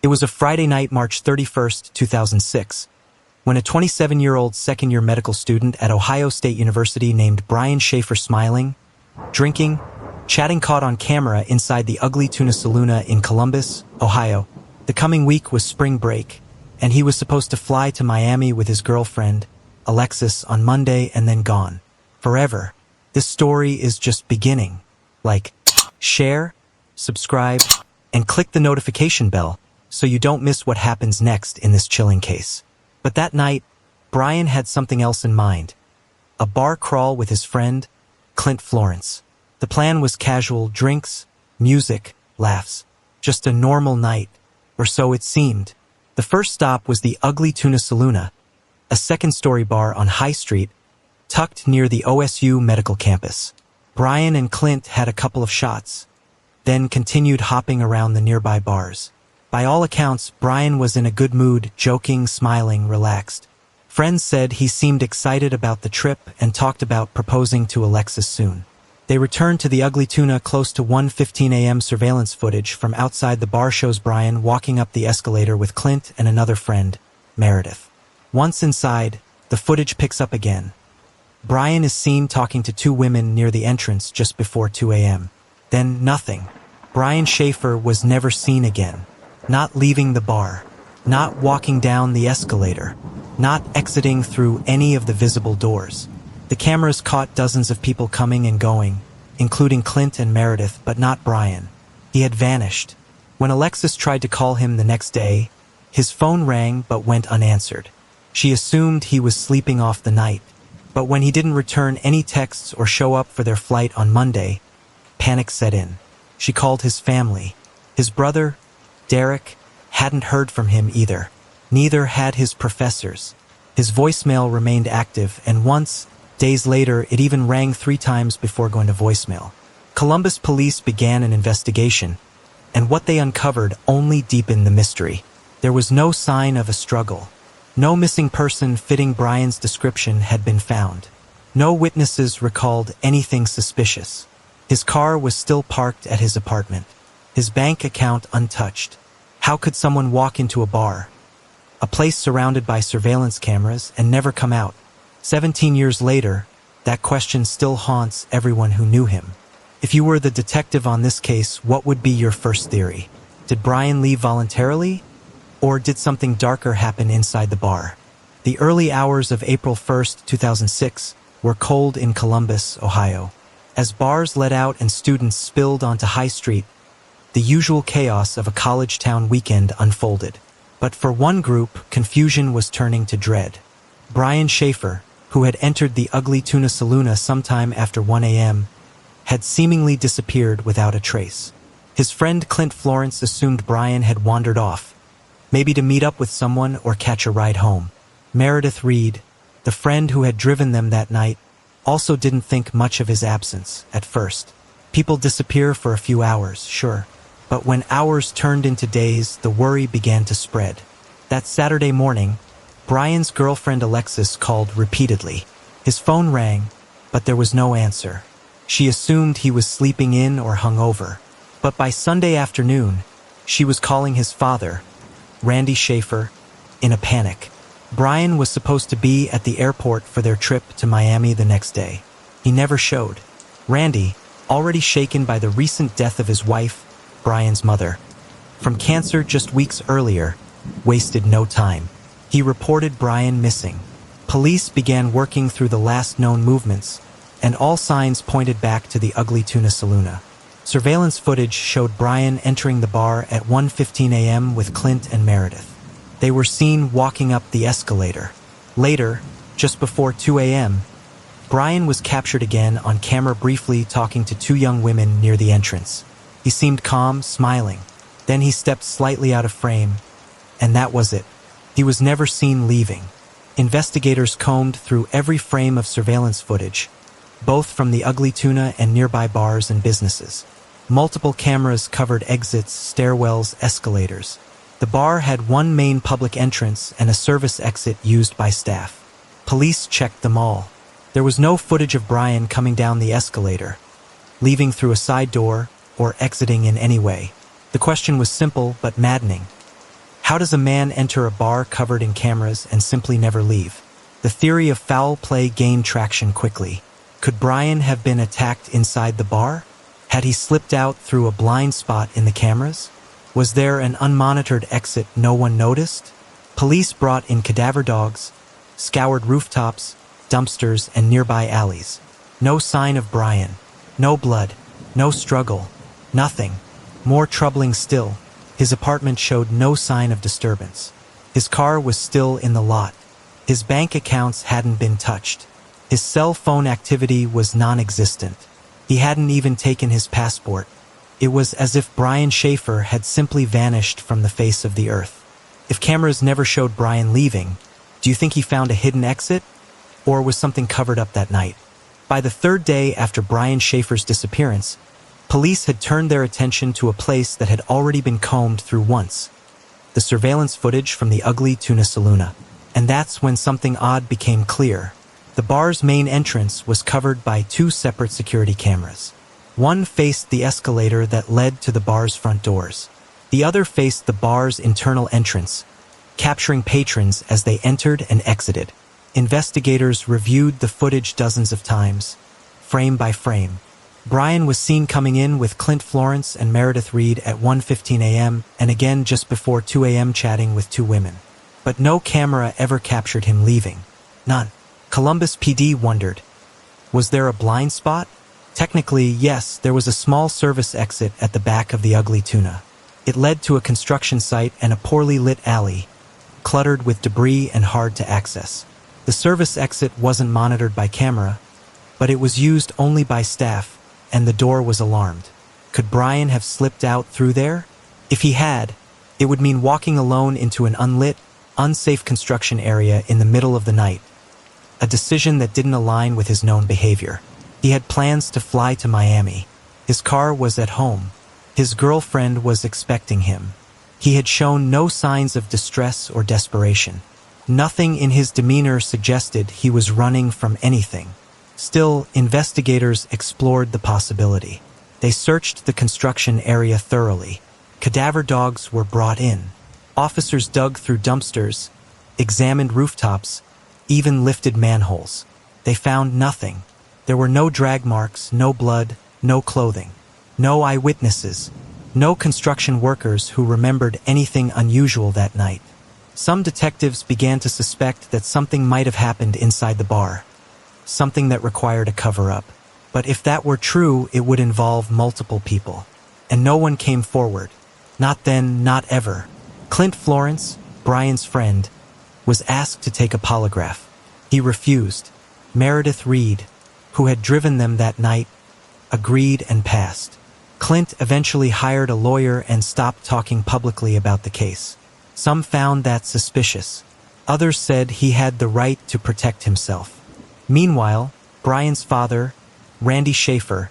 It was a Friday night, March 31st, 2006, when a 27-year-old second-year medical student at Ohio State University named Bryan Shaffer smiling, drinking, chatting caught on camera inside the Ugly Tuna Saloon in Columbus, Ohio. The coming week was spring break, and he was supposed to fly to Miami with his girlfriend, Alexis, on Monday and then gone. Forever. This story is just beginning. Like, share, subscribe, and click the notification bell so you don't miss what happens next in this chilling case. But that night, Bryan had something else in mind. A bar crawl with his friend, Clint Florence. The plan was casual: drinks, music, laughs. Just a normal night, or so it seemed. The first stop was the Ugly Tuna Saloon, a second-story bar on High Street, tucked near the OSU medical campus. Bryan and Clint had a couple of shots, then continued hopping around the nearby bars. By all accounts, Bryan was in a good mood, joking, smiling, relaxed. Friends said he seemed excited about the trip and talked about proposing to Alexis soon. They returned to the Ugly Tuna close to 1:15 a.m. Surveillance footage from outside the bar shows Bryan walking up the escalator with Clint and another friend, Meredith. Once inside, the footage picks up again. Bryan is seen talking to two women near the entrance just before 2 a.m. Then nothing. Bryan Shaffer was never seen again. Not leaving the bar, not walking down the escalator, not exiting through any of the visible doors. The cameras caught dozens of people coming and going, including Clint and Meredith, but not Bryan. He had vanished. When Alexis tried to call him the next day, his phone rang but went unanswered. She assumed he was sleeping off the night, but when he didn't return any texts or show up for their flight on Monday, panic set in. She called his family. His brother, Derek, hadn't heard from him either. Neither had his professors. His voicemail remained active, and once, days later, it even rang 3 times before going to voicemail. Columbus police began an investigation, and what they uncovered only deepened the mystery. There was no sign of a struggle. No missing person fitting Bryan's description had been found. No witnesses recalled anything suspicious. His car was still parked at his apartment. His bank account untouched. How could someone walk into a bar, a place surrounded by surveillance cameras, and never come out? 17 years later, that question still haunts everyone who knew him. If you were the detective on this case, what would be your first theory? Did Bryan leave voluntarily? Or did something darker happen inside the bar? The early hours of April 1st, 2006, were cold in Columbus, Ohio. As bars let out and students spilled onto High Street, the usual chaos of a college town weekend unfolded. But for one group, confusion was turning to dread. Bryan Shaffer, who had entered the Ugly Tuna Saloon sometime after 1 a.m., had seemingly disappeared without a trace. His friend Clint Florence assumed Bryan had wandered off, maybe to meet up with someone or catch a ride home. Meredith Reed, the friend who had driven them that night, also didn't think much of his absence at first. People disappear for a few hours, sure. But when hours turned into days, the worry began to spread. That Saturday morning, Bryan's girlfriend Alexis called repeatedly. His phone rang, but there was no answer. She assumed he was sleeping in or hungover. But by Sunday afternoon, she was calling his father, Randy Shaffer, in a panic. Bryan was supposed to be at the airport for their trip to Miami the next day. He never showed. Randy, already shaken by the recent death of his wife, Bryan's mother, from cancer just weeks earlier, wasted no time. He reported Bryan missing. Police began working through the last known movements, and all signs pointed back to the Ugly Tuna Saloon. Surveillance footage showed Bryan entering the bar at 1:15 a.m. with Clint and Meredith. They were seen walking up the escalator. Later, just before 2 a.m., Bryan was captured again on camera briefly talking to 2 young women near the entrance. He seemed calm, smiling. Then he stepped slightly out of frame, and that was it. He was never seen leaving. Investigators combed through every frame of surveillance footage, both from the Ugly Tuna and nearby bars and businesses. Multiple cameras covered exits, stairwells, escalators. The bar had one main public entrance and a service exit used by staff. Police checked them all. There was no footage of Bryan coming down the escalator, leaving through a side door, or exiting in any way. The question was simple but maddening. How does a man enter a bar covered in cameras and simply never leave? The theory of foul play gained traction quickly. Could Bryan have been attacked inside the bar? Had he slipped out through a blind spot in the cameras? Was there an unmonitored exit no one noticed? Police brought in cadaver dogs, scoured rooftops, dumpsters, and nearby alleys. No sign of Bryan. No blood. No struggle. Nothing. More troubling still, his apartment showed no sign of disturbance. His car was still in the lot. His bank accounts hadn't been touched. His cell phone activity was non-existent. He hadn't even taken his passport. It was as if Bryan Shaffer had simply vanished from the face of the earth. If cameras never showed Bryan leaving, do you think he found a hidden exit? Or was something covered up that night? By the third day after Bryan Shaffer's disappearance, police had turned their attention to a place that had already been combed through once. The surveillance footage from the ugly Tuna Saloon. And that's when something odd became clear. The bar's main entrance was covered by two separate security cameras. One faced the escalator that led to the bar's front doors. The other faced the bar's internal entrance, capturing patrons as they entered and exited. Investigators reviewed the footage dozens of times, frame by frame. Bryan was seen coming in with Clint Florence and Meredith Reed at 1:15 a.m. and again just before 2 a.m. chatting with two women. But no camera ever captured him leaving. None. Columbus PD wondered, was there a blind spot? Technically, yes, there was a small service exit at the back of the ugly Tuna. It led to a construction site and a poorly lit alley, cluttered with debris and hard to access. The service exit wasn't monitored by camera, but it was used only by staff, and the door was alarmed. Could Bryan have slipped out through there? If he had, it would mean walking alone into an unlit, unsafe construction area in the middle of the night, a decision that didn't align with his known behavior. He had plans to fly to Miami. His car was at home. His girlfriend was expecting him. He had shown no signs of distress or desperation. Nothing in his demeanor suggested he was running from anything. Still, investigators explored the possibility. They searched the construction area thoroughly. Cadaver dogs were brought in. Officers dug through dumpsters, examined rooftops, even lifted manholes. They found nothing. There were no drag marks, no blood, no clothing, no eyewitnesses, no construction workers who remembered anything unusual that night. Some detectives began to suspect that something might have happened inside the bar, something that required a cover-up. But if that were true, it would involve multiple people. And no one came forward. Not then, not ever. Clint Florence, Bryan's friend, was asked to take a polygraph. He refused. Meredith Reed, who had driven them that night, agreed and passed. Clint eventually hired a lawyer and stopped talking publicly about the case. Some found that suspicious. Others said he had the right to protect himself. Meanwhile, Bryan's father, Randy Shaffer,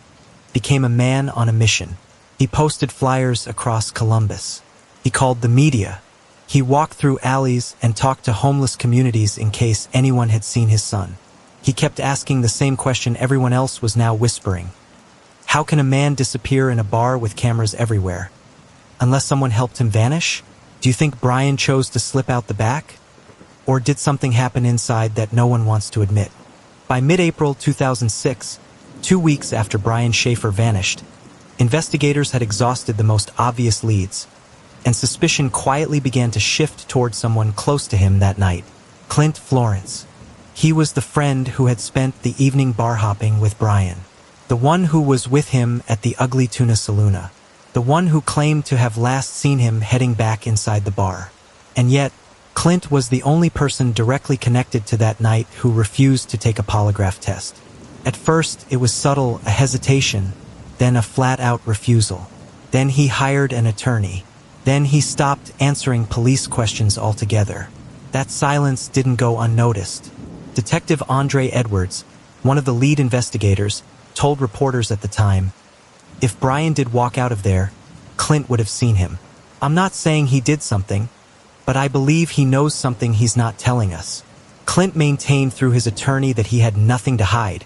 became a man on a mission. He posted flyers across Columbus. He called the media. He walked through alleys and talked to homeless communities in case anyone had seen his son. He kept asking the same question everyone else was now whispering. How can a man disappear in a bar with cameras everywhere? Unless someone helped him vanish? Do you think Bryan chose to slip out the back? Or did something happen inside that no one wants to admit? By mid-April 2006, 2 weeks after Bryan Shaffer vanished, investigators had exhausted the most obvious leads, and suspicion quietly began to shift toward someone close to him that night, Clint Florence. He was the friend who had spent the evening bar hopping with Bryan, the one who was with him at the ugly Tuna Saloon, the one who claimed to have last seen him heading back inside the bar. And yet, Clint was the only person directly connected to that night who refused to take a polygraph test. At first, it was subtle, a hesitation, then a flat-out refusal. Then he hired an attorney. Then he stopped answering police questions altogether. That silence didn't go unnoticed. Detective Andre Edwards, one of the lead investigators, told reporters at the time, if Bryan did walk out of there, Clint would have seen him. I'm not saying he did something, but I believe he knows something he's not telling us. Clint maintained through his attorney that he had nothing to hide.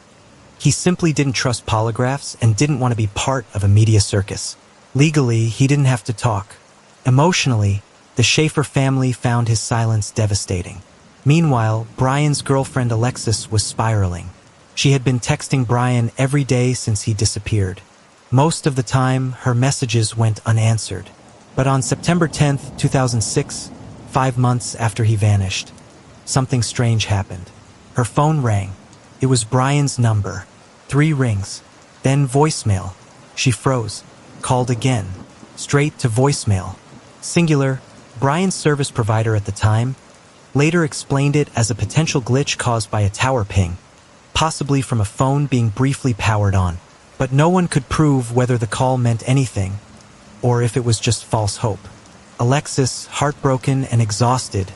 He simply didn't trust polygraphs and didn't want to be part of a media circus. Legally, he didn't have to talk. Emotionally, The Shaffer family found his silence devastating. Meanwhile, Bryan's girlfriend Alexis was spiraling. She had been texting Bryan every day since he disappeared. Most of the time, her messages went unanswered. But on September 10th, 2006, 5 months after he vanished, something strange happened. Her phone rang. It was Bryan's number. 3 rings. Then voicemail. She froze. Called again. Straight to voicemail. Singular. Bryan's service provider at the time later explained it as a potential glitch caused by a tower ping, possibly from a phone being briefly powered on. But no one could prove whether the call meant anything, or if it was just false hope. Alexis, heartbroken and exhausted,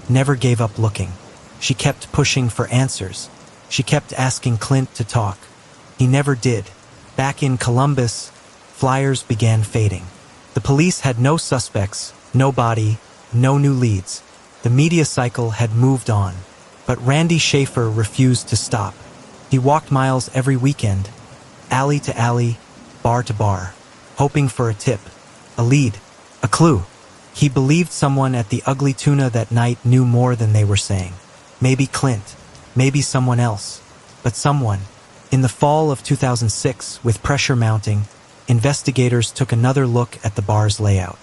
never gave up looking. She kept pushing for answers. She kept asking Clint to talk. He never did. Back in Columbus, flyers began fading. The police had no suspects, no body, no new leads. The media cycle had moved on. But Randy Shaffer refused to stop. He walked miles every weekend, alley to alley, bar to bar, hoping for a tip, a lead, a clue. He believed someone at the Ugly Tuna that night knew more than they were saying. Maybe Clint, maybe someone else, but someone. In the fall of 2006, with pressure mounting, investigators took another look at the bar's layout.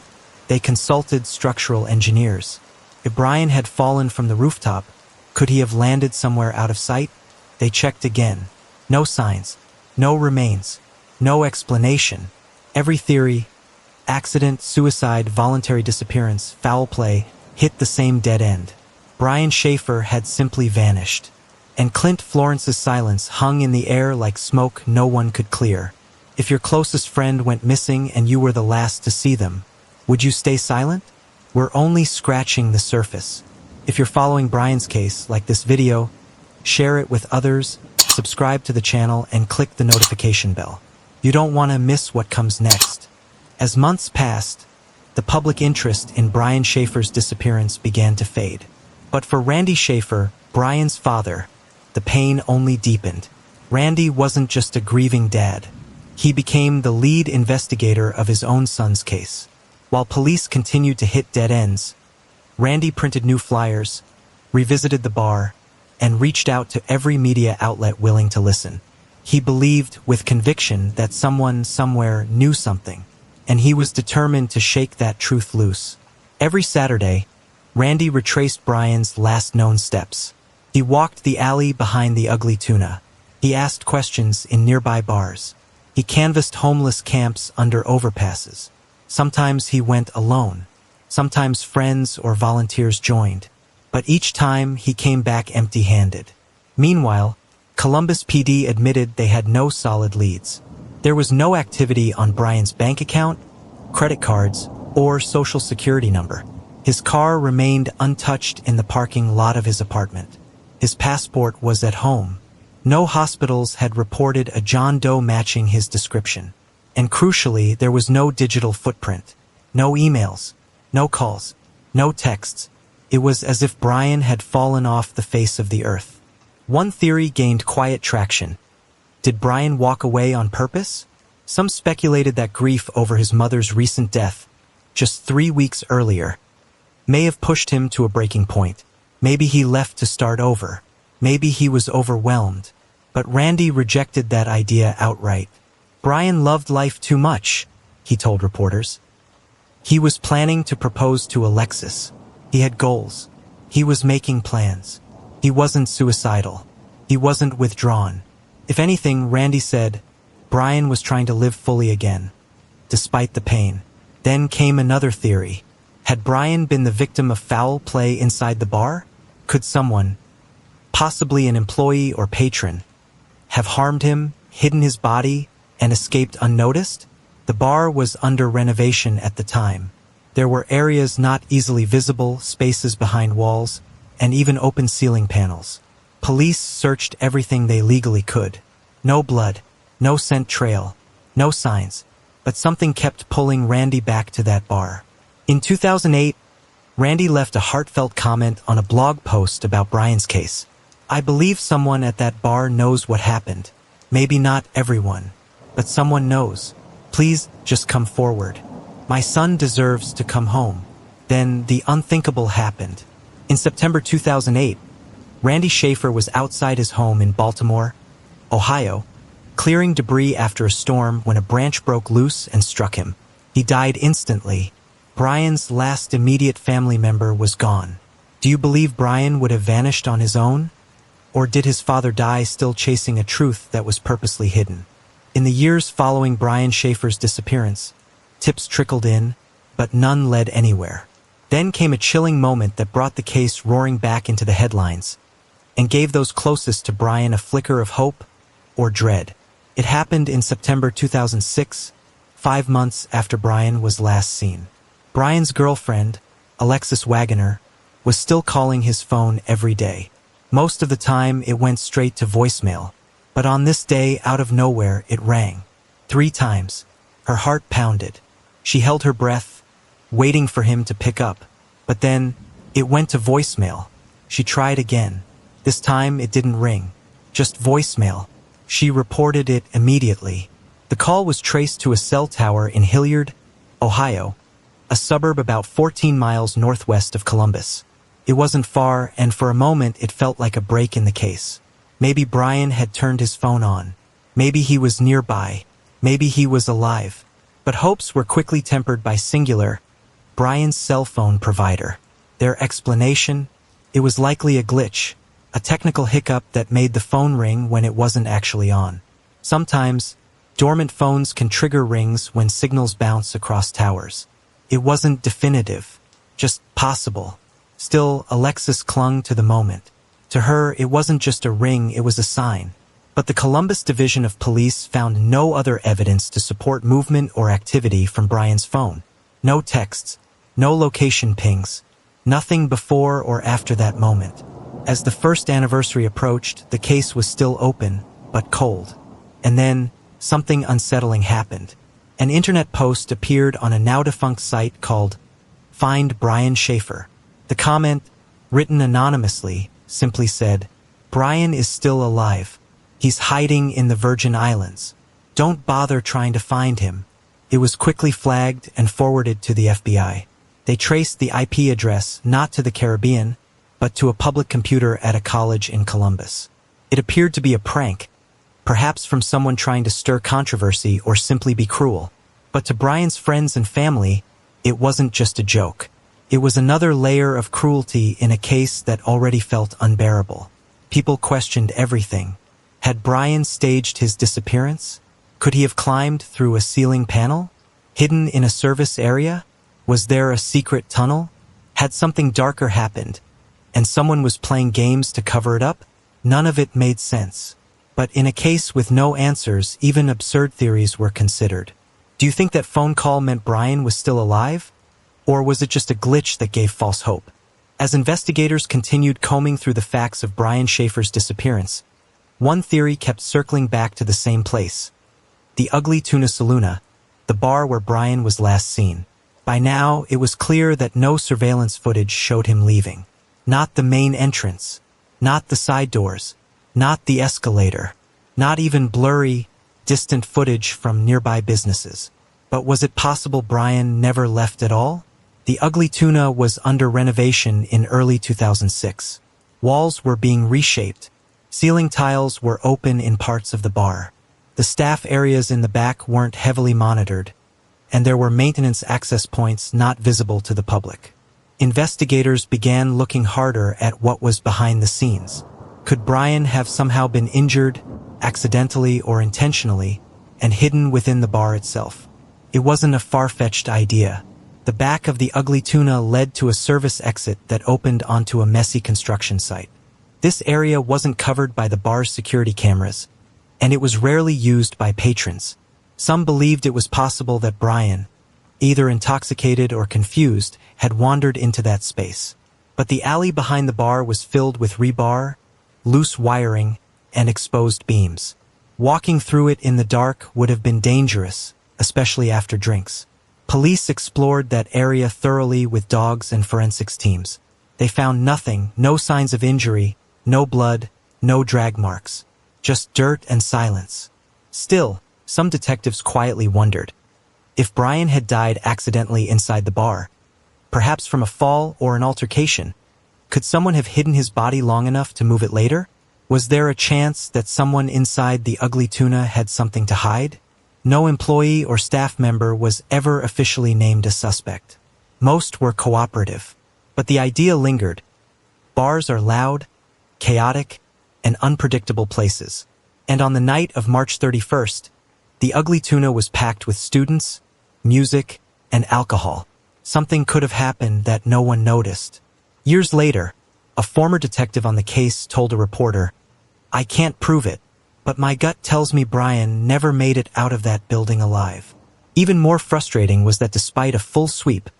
They consulted structural engineers. If Bryan had fallen from the rooftop, could he have landed somewhere out of sight? They checked again. No signs. No remains. No explanation. Every theory, accident, suicide, voluntary disappearance, foul play, hit the same dead end. Bryan Shaffer had simply vanished. And Clint Florence's silence hung in the air like smoke no one could clear. If your closest friend went missing and you were the last to see them, would you stay silent? We're only scratching the surface. If you're following Bryan's case, like this video, share it with others, subscribe to the channel, and click the notification bell. You don't want to miss what comes next. As months passed, the public interest in Bryan Shaffer's disappearance began to fade. But for Randy Shaffer, Bryan's father, the pain only deepened. Randy wasn't just a grieving dad. He became the lead investigator of his own son's case. While police continued to hit dead ends, Randy printed new flyers, revisited the bar, and reached out to every media outlet willing to listen. He believed with conviction that someone somewhere knew something, and he was determined to shake that truth loose. Every Saturday, Randy retraced Bryan's last known steps. He walked the alley behind the Ugly Tuna. He asked questions in nearby bars. He canvassed homeless camps under overpasses. Sometimes he went alone. Sometimes friends or volunteers joined. But each time he came back empty-handed. Meanwhile, Columbus PD admitted they had no solid leads. There was no activity on Bryan's bank account, credit cards, or social security number. His car remained untouched in the parking lot of his apartment. His passport was at home. No hospitals had reported a John Doe matching his description. And crucially, there was no digital footprint. No emails. No calls. No texts. It was as if Bryan had fallen off the face of the earth. One theory gained quiet traction. Did Bryan walk away on purpose? Some speculated that grief over his mother's recent death, just 3 weeks earlier, may have pushed him to a breaking point. Maybe he left to start over. Maybe he was overwhelmed. But Randy rejected that idea outright. Bryan loved life too much, he told reporters. He was planning to propose to Alexis. He had goals. He was making plans. He wasn't suicidal. He wasn't withdrawn. If anything, Randy said, Bryan was trying to live fully again, despite the pain. Then came another theory. Had Bryan been the victim of foul play inside the bar? Could someone, possibly an employee or patron, have harmed him, hidden his body, and escaped unnoticed? The bar was under renovation at the time. There were areas not easily visible, spaces behind walls, and even open ceiling panels. Police searched everything they legally could. No blood, no scent trail, no signs, but something kept pulling Randy back to that bar. In 2008, Randy left a heartfelt comment on a blog post about Bryan's case. I believe someone at that bar knows what happened. Maybe not everyone, but someone knows. Please just come forward. My son deserves to come home. Then the unthinkable happened. In September 2008, Randy Shaffer was outside his home in Baltimore, Ohio, clearing debris after a storm when a branch broke loose and struck him. He died instantly. Bryan's last immediate family member was gone. Do you believe Bryan would have vanished on his own? Or did his father die still chasing a truth that was purposely hidden? In the years following Bryan Shaffer's disappearance, tips trickled in, but none led anywhere. Then came a chilling moment that brought the case roaring back into the headlines and gave those closest to Bryan a flicker of hope or dread. It happened in September 2006, 5 months after Bryan was last seen. Bryan's girlfriend, Alexis Wagoner, was still calling his phone every day. Most of the time, it went straight to voicemail, but on this day, out of nowhere, it rang. 3 times. Her heart pounded. She held her breath, waiting for him to pick up, but then it went to voicemail. She tried again. This time, it didn't ring, just voicemail. She reported it immediately. The call was traced to a cell tower in Hilliard, Ohio, a suburb about 14 miles northwest of Columbus. It wasn't far, and for a moment it felt like a break in the case. Maybe Bryan had turned his phone on. Maybe he was nearby. Maybe he was alive. But hopes were quickly tempered by Singular, Bryan's cell phone provider. Their explanation? It was likely a glitch, a technical hiccup that made the phone ring when it wasn't actually on. Sometimes, dormant phones can trigger rings when signals bounce across towers. It wasn't definitive, just possible. Still, Alexis clung to the moment. To her, it wasn't just a ring, it was a sign. But the Columbus Division of Police found no other evidence to support movement or activity from Bryan's phone. No texts, no location pings, nothing before or after that moment. As the first anniversary approached, the case was still open, but cold. And then, something unsettling happened. An internet post appeared on a now-defunct site called Find Bryan Shaffer. The comment, written anonymously, simply said, "Bryan is still alive. He's hiding in the Virgin Islands. Don't bother trying to find him." It was quickly flagged and forwarded to the FBI. They traced the IP address not to the Caribbean, but to a public computer at a college in Columbus. It appeared to be a prank, perhaps from someone trying to stir controversy or simply be cruel. But to Bryan's friends and family, it wasn't just a joke. It was another layer of cruelty in a case that already felt unbearable. People questioned everything. Had Bryan staged his disappearance? Could he have climbed through a ceiling panel? Hidden in a service area? Was there a secret tunnel? Had something darker happened, and someone was playing games to cover it up? None of it made sense. But in a case with no answers, even absurd theories were considered. Do you think that phone call meant Bryan was still alive? Or was it just a glitch that gave false hope? As investigators continued combing through the facts of Bryan Shaffer's disappearance, one theory kept circling back to the same place. The Ugly Tuna Saloon, the bar where Bryan was last seen. By now, it was clear that no surveillance footage showed him leaving. Not the main entrance, not the side doors, not the escalator, not even blurry, distant footage from nearby businesses. But was it possible Bryan never left at all? The Ugly Tuna was under renovation in early 2006. Walls were being reshaped. Ceiling tiles were open in parts of the bar. The staff areas in the back weren't heavily monitored, and there were maintenance access points not visible to the public. Investigators began looking harder at what was behind the scenes. Could Bryan have somehow been injured, accidentally or intentionally, and hidden within the bar itself? It wasn't a far-fetched idea. The back of the Ugly Tuna led to a service exit that opened onto a messy construction site. This area wasn't covered by the bar's security cameras, and it was rarely used by patrons. Some believed it was possible that Bryan, either intoxicated or confused, had wandered into that space. But the alley behind the bar was filled with rebar, loose wiring, and exposed beams. Walking through it in the dark would have been dangerous, especially after drinks. Police explored that area thoroughly with dogs and forensics teams. They found nothing, no signs of injury, no blood, no drag marks. Just dirt and silence. Still, some detectives quietly wondered. If Bryan had died accidentally inside the bar, perhaps from a fall or an altercation. Could someone have hidden his body long enough to move it later? Was there a chance that someone inside the ugly tuna had something to hide? No employee or staff member was ever officially named a suspect. Most were cooperative, but the idea lingered. Bars are loud, chaotic, and unpredictable places. And on the night of March 31st, the ugly tuna was packed with students, music, and alcohol. Something could have happened that no one noticed. Years later, a former detective on the case told a reporter, "I can't prove it, but my gut tells me Bryan never made it out of that building alive." Even more frustrating was that despite a full sweep,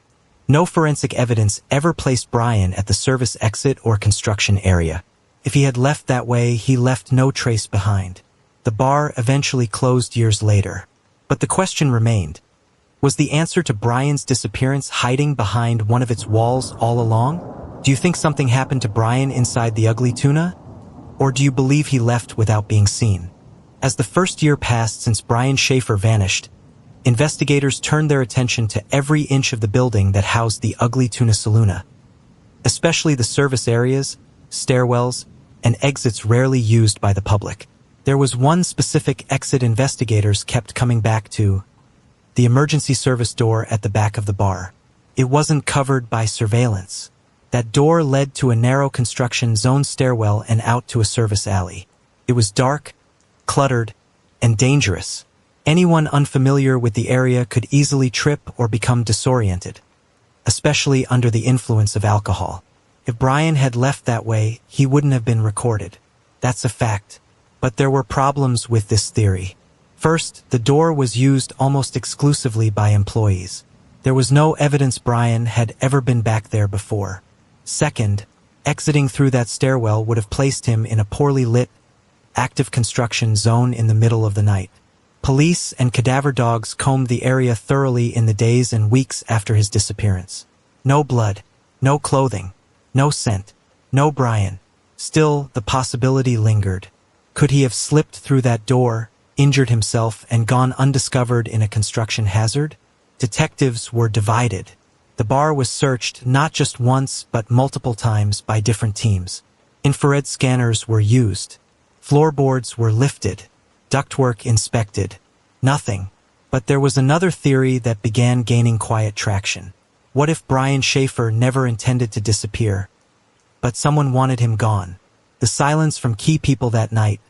no forensic evidence ever placed Bryan at the service exit or construction area. If he had left that way, he left no trace behind. The bar eventually closed years later. But the question remained. Was the answer to Bryan's disappearance hiding behind one of its walls all along? Do you think something happened to Bryan inside the ugly tuna? Or do you believe he left without being seen? As the first year passed since Bryan Shaffer vanished, investigators turned their attention to every inch of the building that housed the ugly tuna saloon, especially the service areas, stairwells, and exits rarely used by the public. There was one specific exit investigators kept coming back to: the emergency service door at the back of the bar. It wasn't covered by surveillance. That door led to a narrow construction zone stairwell and out to a service alley. It was dark, cluttered, and dangerous. Anyone unfamiliar with the area could easily trip or become disoriented, especially under the influence of alcohol. If Bryan had left that way, he wouldn't have been recorded. That's a fact. But there were problems with this theory. First, the door was used almost exclusively by employees. There was no evidence Bryan had ever been back there before. Second, exiting through that stairwell would have placed him in a poorly lit, active construction zone in the middle of the night. Police and cadaver dogs combed the area thoroughly in the days and weeks after his disappearance. No blood, no clothing, no scent, no Bryan. Still, the possibility lingered. Could he have slipped through that door, injured himself, and gone undiscovered in a construction hazard? Detectives were divided. The bar was searched not just once but multiple times by different teams. Infrared scanners were used. Floorboards were lifted. Ductwork inspected. Nothing. But there was another theory that began gaining quiet traction. What if Bryan Shaffer never intended to disappear, but someone wanted him gone? The silence from key people that night,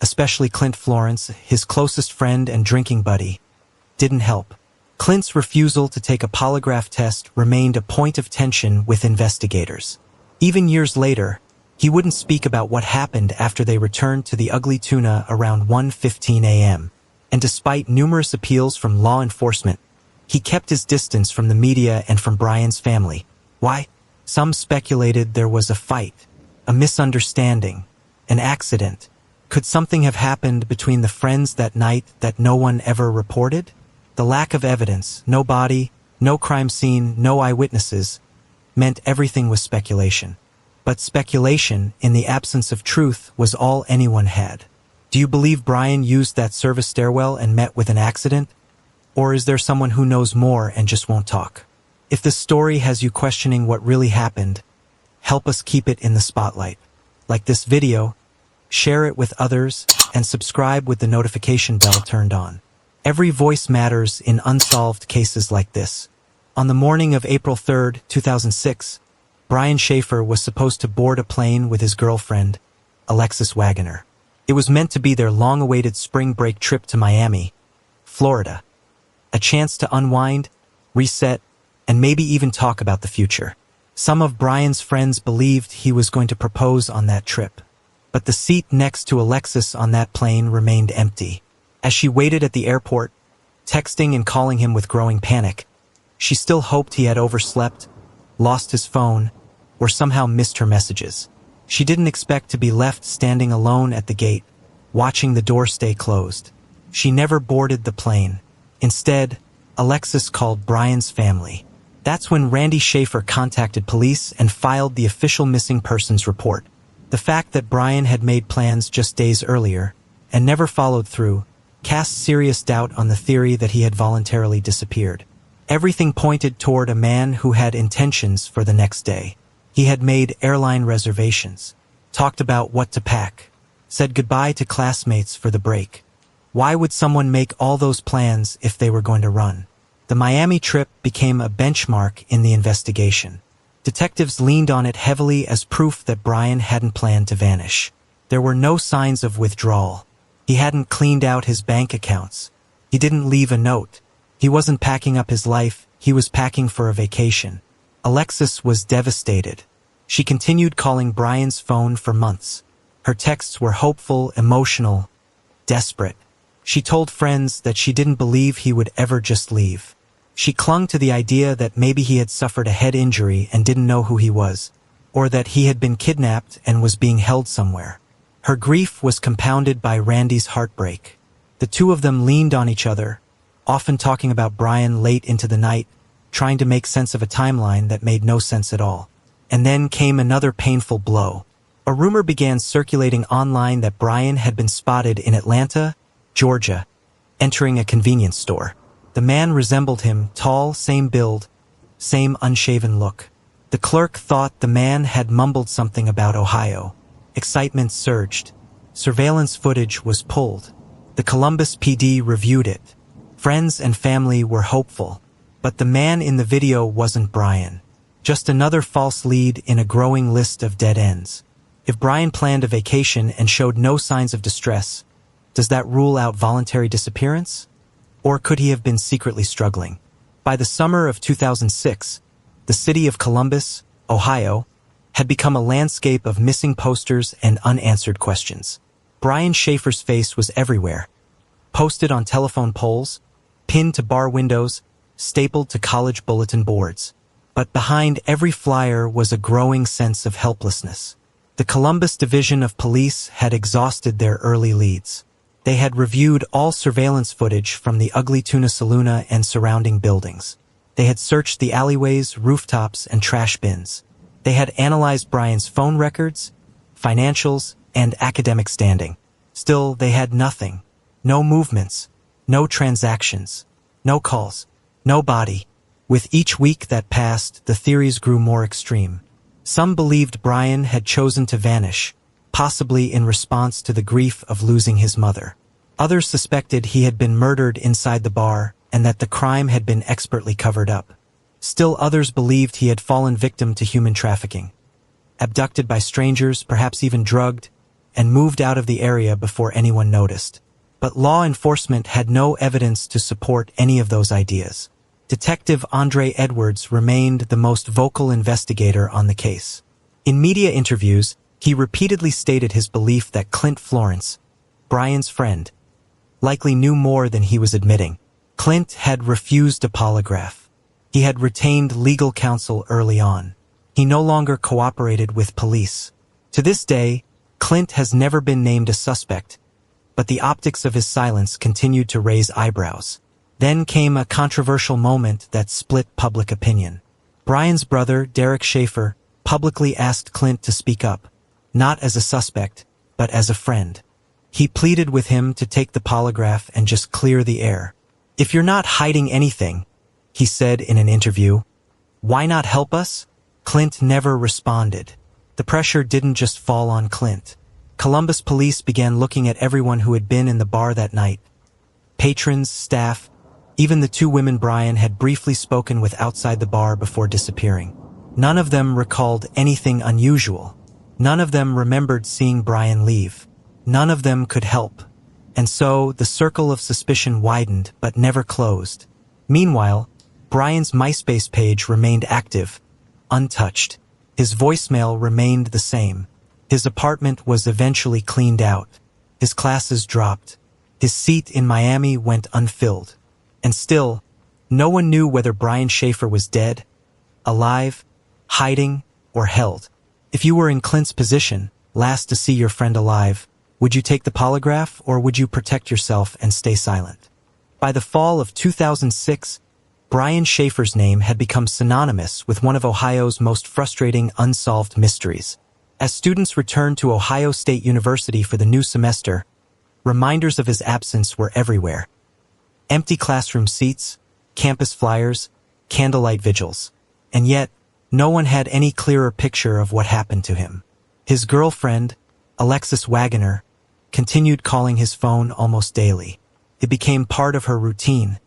especially Clint Florence, his closest friend and drinking buddy, didn't help. Clint's refusal to take a polygraph test remained a point of tension with investigators. Even years later, he wouldn't speak about what happened after they returned to the ugly tuna around 1:15 a.m. And despite numerous appeals from law enforcement, he kept his distance from the media and from Bryan's family. Why? Some speculated there was a fight, a misunderstanding, an accident. Could something have happened between the friends that night that no one ever reported? The lack of evidence, no body, no crime scene, no eyewitnesses, meant everything was speculation. But speculation, in the absence of truth, was all anyone had. Do you believe Bryan used that service stairwell and met with an accident? Or is there someone who knows more and just won't talk? If this story has you questioning what really happened, help us keep it in the spotlight. Like this video, share it with others, and subscribe with the notification bell turned on. Every voice matters in unsolved cases like this. On the morning of April 3, 2006, Bryan Shaffer was supposed to board a plane with his girlfriend, Alexis Wagoner. It was meant to be their long-awaited spring break trip to Miami, Florida. A chance to unwind, reset, and maybe even talk about the future. Some of Bryan's friends believed he was going to propose on that trip, but the seat next to Alexis on that plane remained empty. As she waited at the airport, texting and calling him with growing panic, she still hoped he had overslept, lost his phone, or somehow missed her messages. She didn't expect to be left standing alone at the gate, watching the door stay closed. She never boarded the plane. Instead, Alexis called Bryan's family. That's when Randy Shaffer contacted police and filed the official missing persons report. The fact that Bryan had made plans just days earlier and never followed through cast serious doubt on the theory that he had voluntarily disappeared. Everything pointed toward a man who had intentions for the next day. He had made airline reservations, talked about what to pack, said goodbye to classmates for the break. Why would someone make all those plans if they were going to run? The Miami trip became a benchmark in the investigation. Detectives leaned on it heavily as proof that Bryan hadn't planned to vanish. There were no signs of withdrawal. He hadn't cleaned out his bank accounts. He didn't leave a note. He wasn't packing up his life, he was packing for a vacation. Alexis was devastated. She continued calling Bryan's phone for months. Her texts were hopeful, emotional, desperate. She told friends that she didn't believe he would ever just leave. She clung to the idea that maybe he had suffered a head injury and didn't know who he was, or that he had been kidnapped and was being held somewhere. Her grief was compounded by Randy's heartbreak. The two of them leaned on each other, often talking about Bryan late into the night, trying to make sense of a timeline that made no sense at all. And then came another painful blow. A rumor began circulating online that Bryan had been spotted in Atlanta, Georgia, entering a convenience store. The man resembled him, tall, same build, same unshaven look. The clerk thought the man had mumbled something about Ohio. Excitement surged. Surveillance footage was pulled. The Columbus PD reviewed it. Friends and family were hopeful. But the man in the video wasn't Bryan. Just another false lead in a growing list of dead ends. If Bryan planned a vacation and showed no signs of distress, does that rule out voluntary disappearance? Or could he have been secretly struggling? By the summer of 2006, the city of Columbus, Ohio, had become a landscape of missing posters and unanswered questions. Bryan Shaffer's face was everywhere. Posted on telephone poles, pinned to bar windows, stapled to college bulletin boards. But behind every flyer was a growing sense of helplessness. The Columbus Division of Police had exhausted their early leads. They had reviewed all surveillance footage from the Ugly Tuna Saloon and surrounding buildings. They had searched the alleyways, rooftops, and trash bins. They had analyzed Bryan's phone records, financials, and academic standing. Still, they had nothing. No movements, no transactions, no calls, no body. With each week that passed, the theories grew more extreme. Some believed Bryan had chosen to vanish, possibly in response to the grief of losing his mother. Others suspected he had been murdered inside the bar and that the crime had been expertly covered up. Still others believed he had fallen victim to human trafficking, abducted by strangers, perhaps even drugged, and moved out of the area before anyone noticed. But law enforcement had no evidence to support any of those ideas. Detective Andre Edwards remained the most vocal investigator on the case. In media interviews, he repeatedly stated his belief that Clint Florence, Bryan's friend, likely knew more than he was admitting. Clint had refused a polygraph. He had retained legal counsel early on. He no longer cooperated with police. To this day, Clint has never been named a suspect, but the optics of his silence continued to raise eyebrows. Then came a controversial moment that split public opinion. Bryan's brother, Derek Shaffer, publicly asked Clint to speak up, not as a suspect, but as a friend. He pleaded with him to take the polygraph and just clear the air. "If you're not hiding anything," he said in an interview, "why not help us?" Clint never responded. The pressure didn't just fall on Clint. Columbus police began looking at everyone who had been in the bar that night. Patrons, staff, even the two women Bryan had briefly spoken with outside the bar before disappearing. None of them recalled anything unusual. None of them remembered seeing Bryan leave. None of them could help. And so the circle of suspicion widened but never closed. Meanwhile, Bryan's MySpace page remained active, untouched. His voicemail remained the same. His apartment was eventually cleaned out. His classes dropped. His seat in Miami went unfilled. And still, no one knew whether Bryan Shaffer was dead, alive, hiding, or held. If you were in Clint's position, last to see your friend alive, would you take the polygraph or would you protect yourself and stay silent? By the fall of 2006, Bryan Shaffer's name had become synonymous with one of Ohio's most frustrating unsolved mysteries. As students returned to Ohio State University for the new semester, reminders of his absence were everywhere. Empty classroom seats, campus flyers, candlelight vigils. And yet, no one had any clearer picture of what happened to him. His girlfriend, Alexis Wagoner, continued calling his phone almost daily. It became part of her routine,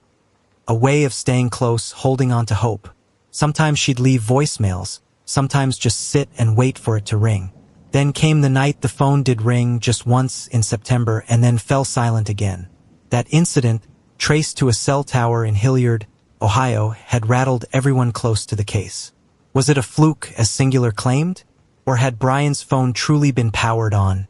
a way of staying close, holding on to hope. Sometimes she'd leave voicemails, sometimes just sit and wait for it to ring. Then came the night the phone did ring just once in September and then fell silent again. That incident, traced to a cell tower in Hilliard, Ohio, had rattled everyone close to the case. Was it a fluke, as Singular claimed? Or had Bryan's phone truly been powered on?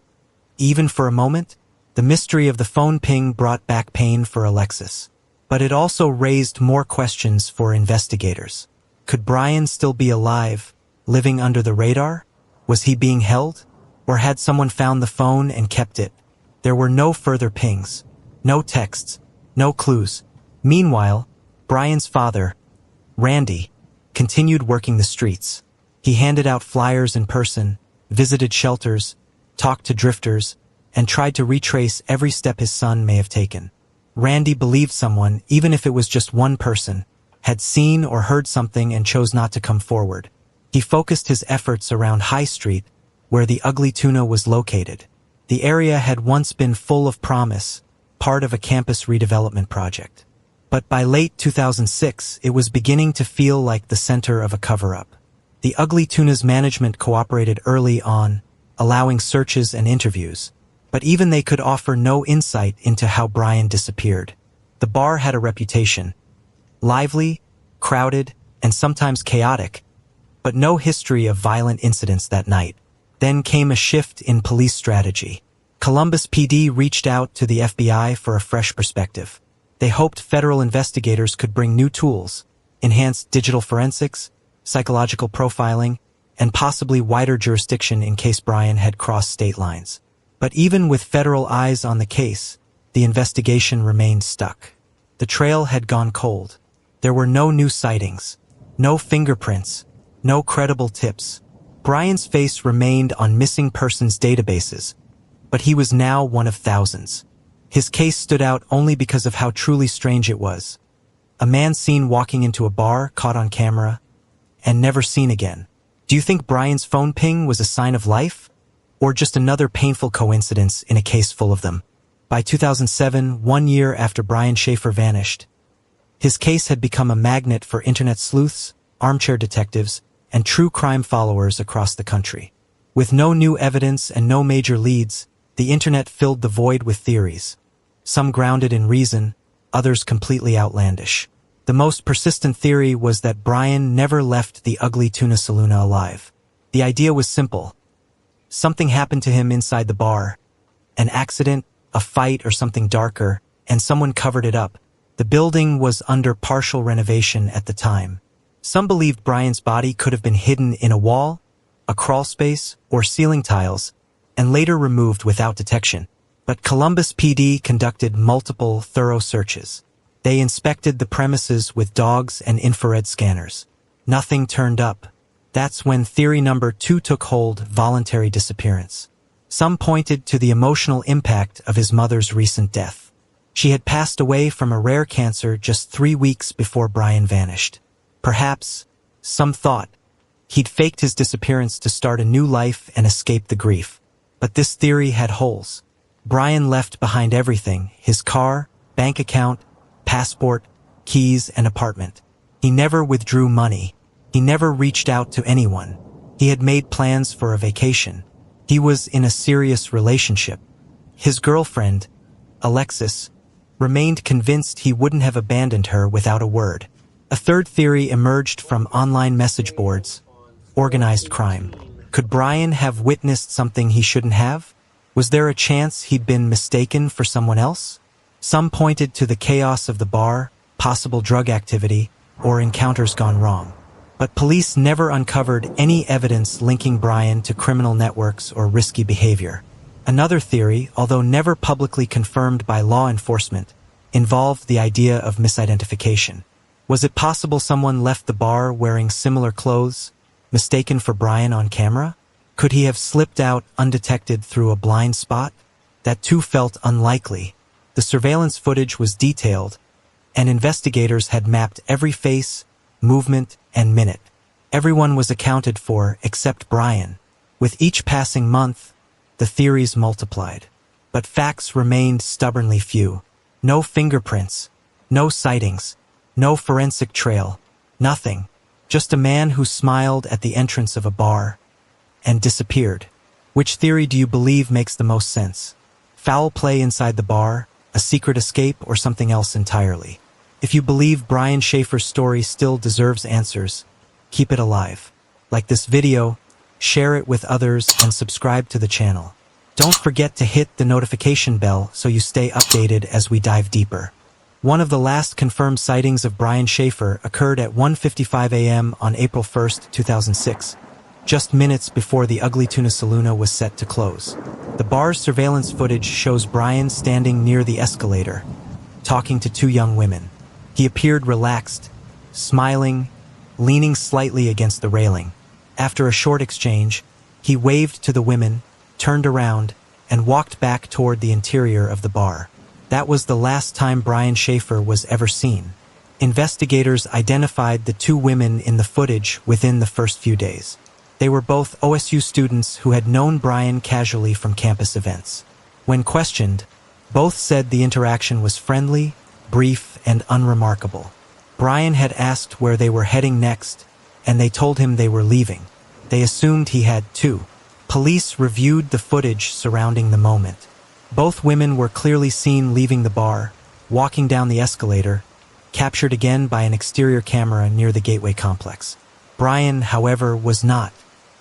Even for a moment, the mystery of the phone ping brought back pain for Alexis. But it also raised more questions for investigators. Could Bryan still be alive, living under the radar? Was he being held? Or had someone found the phone and kept it? There were no further pings, no texts, no clues. Meanwhile, Bryan's father, Randy, continued working the streets. He handed out flyers in person, visited shelters, talked to drifters, and tried to retrace every step his son may have taken. Randy believed someone, even if it was just one person, had seen or heard something and chose not to come forward. He focused his efforts around High Street, where the Ugly Tuna was located. The area had once been full of promise, part of a campus redevelopment project. But by late 2006, it was beginning to feel like the center of a cover-up. The Ugly Tuna's management cooperated early on, allowing searches and interviews, but even they could offer no insight into how Bryan disappeared. The bar had a reputation: lively, crowded, and sometimes chaotic, but no history of violent incidents that night. Then came a shift in police strategy. Columbus PD reached out to the FBI for a fresh perspective. They hoped federal investigators could bring new tools, enhanced digital forensics, psychological profiling, and possibly wider jurisdiction in case Bryan had crossed state lines. But even with federal eyes on the case, the investigation remained stuck. The trail had gone cold. There were no new sightings, no fingerprints, no credible tips. Bryan's face remained on missing persons databases, but he was now one of thousands. His case stood out only because of how truly strange it was. A man seen walking into a bar, caught on camera, and never seen again. Do you think Bryan's phone ping was a sign of life? Or just another painful coincidence in a case full of them? By 2007, 1 year after Bryan Shaffer vanished, his case had become a magnet for internet sleuths, armchair detectives, and true crime followers across the country. With no new evidence and no major leads, the internet filled the void with theories. Some grounded in reason, others completely outlandish. The most persistent theory was that Bryan never left the Ugly Tuna Saloon alive. The idea was simple. Something happened to him inside the bar. An accident, a fight, or something darker, and someone covered it up. The building was under partial renovation at the time. Some believed Bryan's body could have been hidden in a wall, a crawl space, or ceiling tiles, and later removed without detection. But Columbus PD conducted multiple, thorough searches. They inspected the premises with dogs and infrared scanners. Nothing turned up. That's when theory number 2 took hold: voluntary disappearance. Some pointed to the emotional impact of his mother's recent death. She had passed away from a rare cancer just 3 weeks before Bryan vanished. Perhaps, some thought, he'd faked his disappearance to start a new life and escape the grief. But this theory had holes. Bryan left behind everything: his car, bank account, passport, keys, and apartment. He never withdrew money. He never reached out to anyone. He had made plans for a vacation. He was in a serious relationship. His girlfriend, Alexis, remained convinced he wouldn't have abandoned her without a word. A third theory emerged from online message boards: organized crime. Could Bryan have witnessed something he shouldn't have? Was there a chance he'd been mistaken for someone else? Some pointed to the chaos of the bar, possible drug activity, or encounters gone wrong. But police never uncovered any evidence linking Bryan to criminal networks or risky behavior. Another theory, although never publicly confirmed by law enforcement, involved the idea of misidentification. Was it possible someone left the bar wearing similar clothes, mistaken for Bryan on camera? Could he have slipped out undetected through a blind spot? That too felt unlikely. The surveillance footage was detailed, and investigators had mapped every face, movement, and minute. Everyone was accounted for except Bryan. With each passing month, the theories multiplied. But facts remained stubbornly few. No fingerprints, no sightings, no forensic trail, nothing. Just a man who smiled at the entrance of a bar and disappeared. Which theory do you believe makes the most sense? Foul play inside the bar, a secret escape, or something else entirely? If you believe Bryan Shaffer's story still deserves answers, keep it alive. Like this video, share it with others, and subscribe to the channel. Don't forget to hit the notification bell so you stay updated as we dive deeper. One of the last confirmed sightings of Bryan Shaffer occurred at 1:55 a.m. on April 1st, 2006, just minutes before the Ugly Tuna Saloon was set to close. The bar's surveillance footage shows Bryan standing near the escalator, talking to two young women. He appeared relaxed, smiling, leaning slightly against the railing. After a short exchange, he waved to the women, turned around, and walked back toward the interior of the bar. That was the last time Bryan Shaffer was ever seen. Investigators identified the two women in the footage within the first few days. They were both OSU students who had known Bryan casually from campus events. When questioned, both said the interaction was friendly, brief, and unremarkable. Bryan had asked where they were heading next, and they told him they were leaving. They assumed he had too. Police reviewed the footage surrounding the moment. Both women were clearly seen leaving the bar, walking down the escalator, captured again by an exterior camera near the Gateway complex. Bryan, however, was not.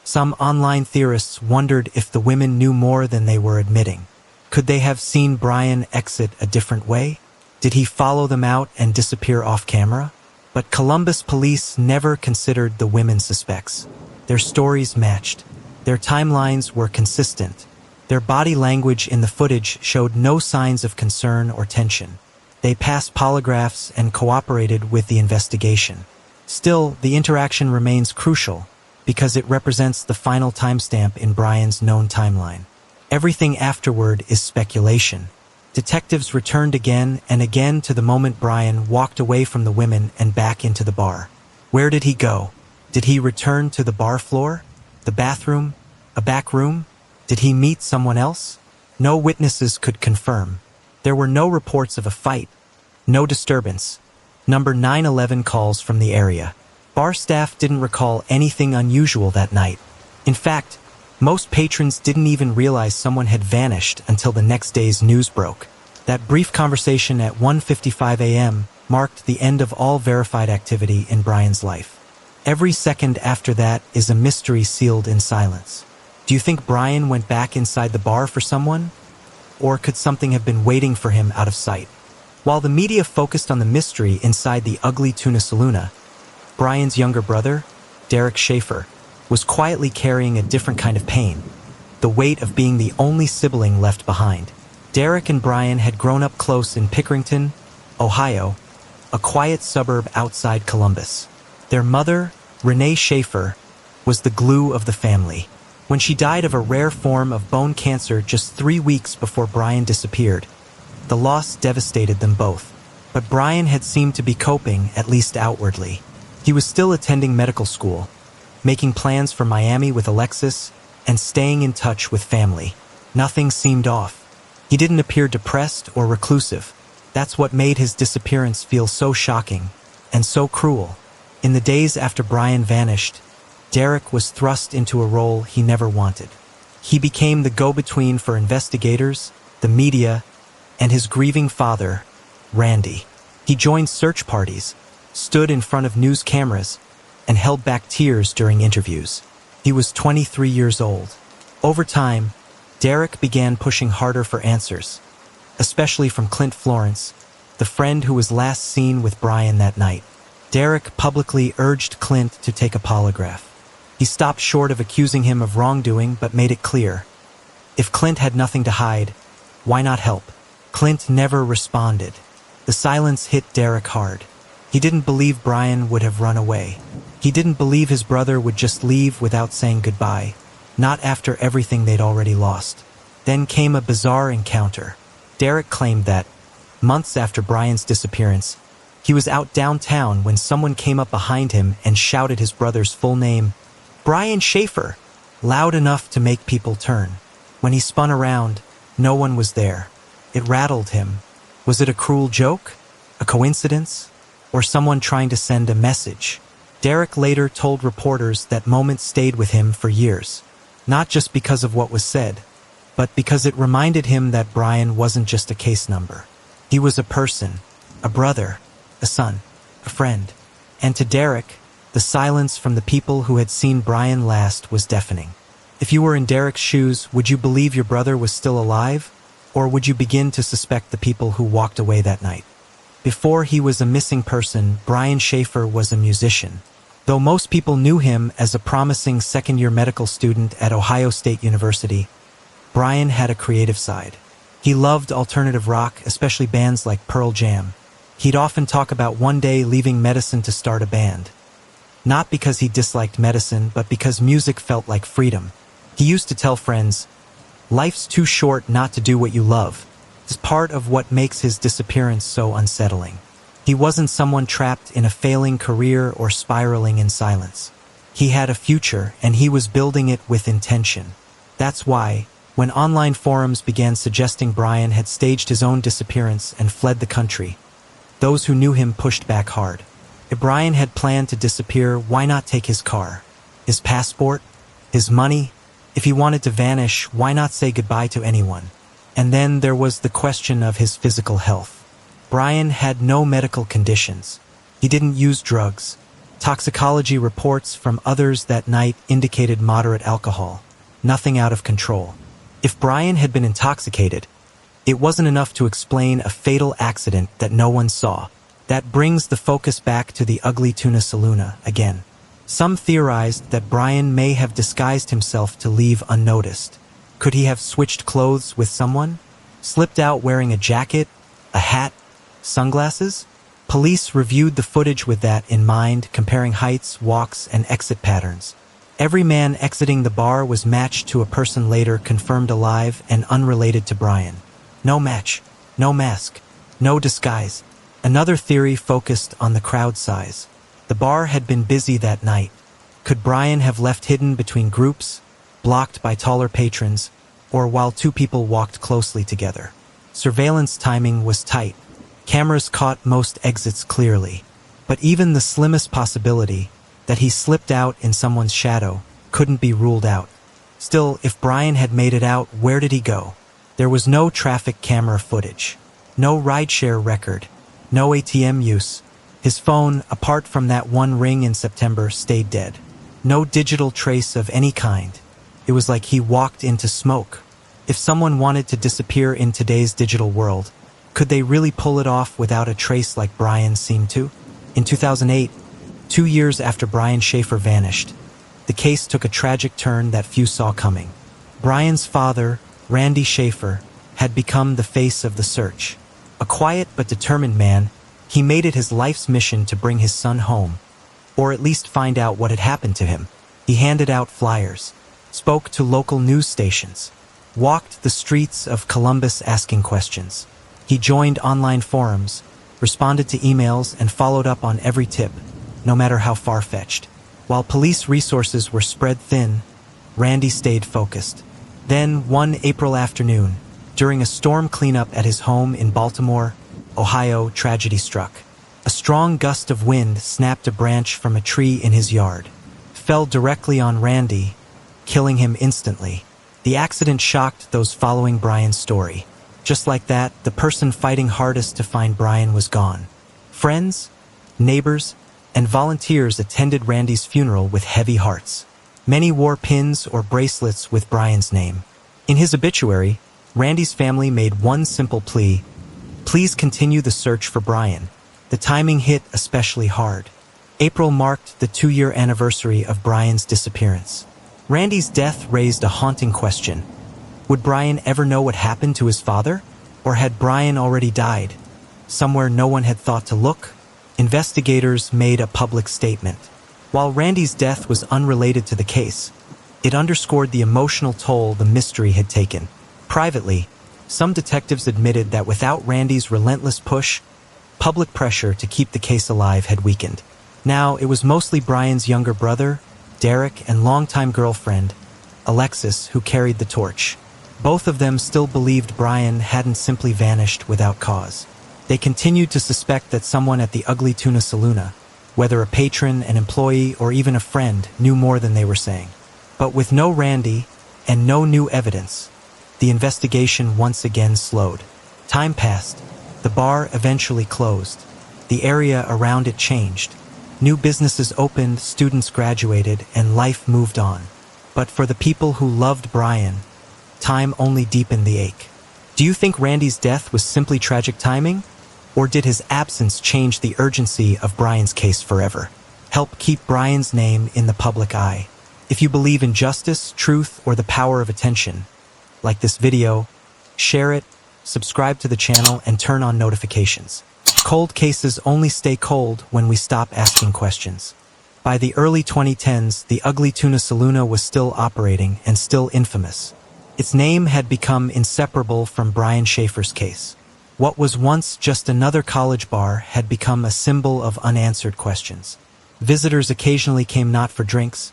Some online theorists wondered if the women knew more than they were admitting. Could they have seen Bryan exit a different way? Did he follow them out and disappear off camera? But Columbus police never considered the women suspects. Their stories matched. Their timelines were consistent. Their body language in the footage showed no signs of concern or tension. They passed polygraphs and cooperated with the investigation. Still, the interaction remains crucial because it represents the final timestamp in Bryan's known timeline. Everything afterward is speculation. Detectives returned again and again to the moment Bryan walked away from the women and back into the bar. Where did he go? Did he return to the bar floor? The bathroom? A back room? Did he meet someone else? No witnesses could confirm. There were no reports of a fight, no disturbance. Number 911 calls from the area. Bar staff didn't recall anything unusual that night. In fact, most patrons didn't even realize someone had vanished until the next day's news broke. That brief conversation at 1:55 a.m. marked the end of all verified activity in Bryan's life. Every second after that is a mystery sealed in silence. Do you think Bryan went back inside the bar for someone? Or could something have been waiting for him out of sight? While the media focused on the mystery inside the Ugly Tuna Saloon, Bryan's younger brother, Derek Shaffer, was quietly carrying a different kind of pain, the weight of being the only sibling left behind. Derek and Bryan had grown up close in Pickerington, Ohio, a quiet suburb outside Columbus. Their mother, Renee Shaffer, was the glue of the family. When she died of a rare form of bone cancer just 3 weeks before Bryan disappeared, the loss devastated them both. But Bryan had seemed to be coping, at least outwardly. He was still attending medical school, making plans for Miami with Alexis, and staying in touch with family. Nothing seemed off. He didn't appear depressed or reclusive. That's what made his disappearance feel so shocking and so cruel. In the days after Bryan vanished, Derek was thrust into a role he never wanted. He became the go-between for investigators, the media, and his grieving father, Randy. He joined search parties, stood in front of news cameras, and held back tears during interviews. He was 23 years old. Over time, Derek began pushing harder for answers, especially from Clint Florence, the friend who was last seen with Bryan that night. Derek publicly urged Clint to take a polygraph. He stopped short of accusing him of wrongdoing, but made it clear. If Clint had nothing to hide, why not help? Clint never responded. The silence hit Derek hard. He didn't believe Bryan would have run away. He didn't believe his brother would just leave without saying goodbye, not after everything they'd already lost. Then came a bizarre encounter. Derek claimed that, months after Bryan's disappearance, He was out downtown when someone came up behind him and shouted his brother's full name, Bryan Shaffer, loud enough to make people turn. When he spun around, no one was there. It rattled him. Was it a cruel joke? A coincidence? Or someone trying to send a message? Derek later told reporters that moment stayed with him for years. Not just because of what was said, but because it reminded him that Bryan wasn't just a case number. He was a person, a brother, a son, a friend. And to Derek, the silence from the people who had seen Bryan last was deafening. If you were in Derek's shoes, would you believe your brother was still alive? Or would you begin to suspect the people who walked away that night? Before he was a missing person, Bryan Shaffer was a musician. Though most people knew him as a promising second-year medical student at Ohio State University, Bryan had a creative side. He loved alternative rock, especially bands like Pearl Jam. He'd often talk about one day leaving medicine to start a band. Not because he disliked medicine, but because music felt like freedom. He used to tell friends, "Life's too short not to do what you love." It's part of what makes his disappearance so unsettling. He wasn't someone trapped in a failing career or spiraling in silence. He had a future, and he was building it with intention. That's why, when online forums began suggesting Bryan had staged his own disappearance and fled the country, those who knew him pushed back hard. If Bryan had planned to disappear, why not take his car, his passport, his money? If he wanted to vanish, why not say goodbye to anyone? And then there was the question of his physical health. Bryan had no medical conditions. He didn't use drugs. Toxicology reports from others that night indicated moderate alcohol. Nothing out of control. If Bryan had been intoxicated, it wasn't enough to explain a fatal accident that no one saw. That brings the focus back to the ugly tuna saloona again. Some theorized that Bryan may have disguised himself to leave unnoticed. Could he have switched clothes with someone? Slipped out wearing a jacket, a hat, sunglasses? Police reviewed the footage with that in mind, comparing heights, walks, and exit patterns. Every man exiting the bar was matched to a person later confirmed alive and unrelated to Bryan. No match, no mask, no disguise. Another theory focused on the crowd size. The bar had been busy that night. Could Bryan have left hidden between groups, blocked by taller patrons, or while two people walked closely together? Surveillance timing was tight. Cameras caught most exits clearly. But even the slimmest possibility that he slipped out in someone's shadow couldn't be ruled out. Still, if Bryan had made it out, where did he go? There was no traffic camera footage, no rideshare record, no ATM use. His phone, apart from that one ring in September, stayed dead. No digital trace of any kind. It was like he walked into smoke. If someone wanted to disappear in today's digital world, could they really pull it off without a trace like Bryan seemed to? In 2008, 2 years after Bryan Shaffer vanished, the case took a tragic turn that few saw coming. Bryan's father, Randy Shaffer, had become the face of the search. A quiet but determined man, he made it his life's mission to bring his son home, or at least find out what had happened to him. He handed out flyers, spoke to local news stations, walked the streets of Columbus asking questions. He joined online forums, responded to emails, and followed up on every tip, no matter how far-fetched. While police resources were spread thin, Randy stayed focused. Then, one April afternoon, during a storm cleanup at his home in Baltimore, Ohio, tragedy struck. A strong gust of wind snapped a branch from a tree in his yard, fell directly on Randy, killing him instantly. The accident shocked those following Bryan's story. Just like that, the person fighting hardest to find Bryan was gone. Friends, neighbors, and volunteers attended Randy's funeral with heavy hearts. Many wore pins or bracelets with Bryan's name. In his obituary, Randy's family made one simple plea: please continue the search for Bryan. The timing hit especially hard. April marked the 2-year anniversary of Bryan's disappearance. Randy's death raised a haunting question. Would Bryan ever know what happened to his father? Or had Bryan already died, somewhere no one had thought to look? Investigators made a public statement. While Randy's death was unrelated to the case, it underscored the emotional toll the mystery had taken. Privately, some detectives admitted that without Randy's relentless push, Public pressure to keep the case alive had weakened. Now, it was mostly Bryan's younger brother, Derek, and longtime girlfriend, Alexis, who carried the torch. Both of them still believed Bryan hadn't simply vanished without cause. They continued to suspect that someone at the Ugly Tuna Saloon, whether a patron, an employee, or even a friend, knew more than they were saying. But with no Randy and no new evidence, the investigation once again slowed. Time passed. The bar eventually closed. The area around it changed. New businesses opened, students graduated, and life moved on. But for the people who loved Bryan, time only deepened the ache. Do you think Randy's death was simply tragic timing? Or did his absence change the urgency of Bryan's case forever? Help keep Bryan's name in the public eye. If you believe in justice, truth, or the power of attention, like this video, share it, subscribe to the channel, and turn on notifications. Cold cases only stay cold when we stop asking questions. By the early 2010s, the Ugly Tuna Saloon was still operating and still infamous. Its name had become inseparable from Bryan Shaffer's case. What was once just another college bar had become a symbol of unanswered questions. Visitors occasionally came not for drinks,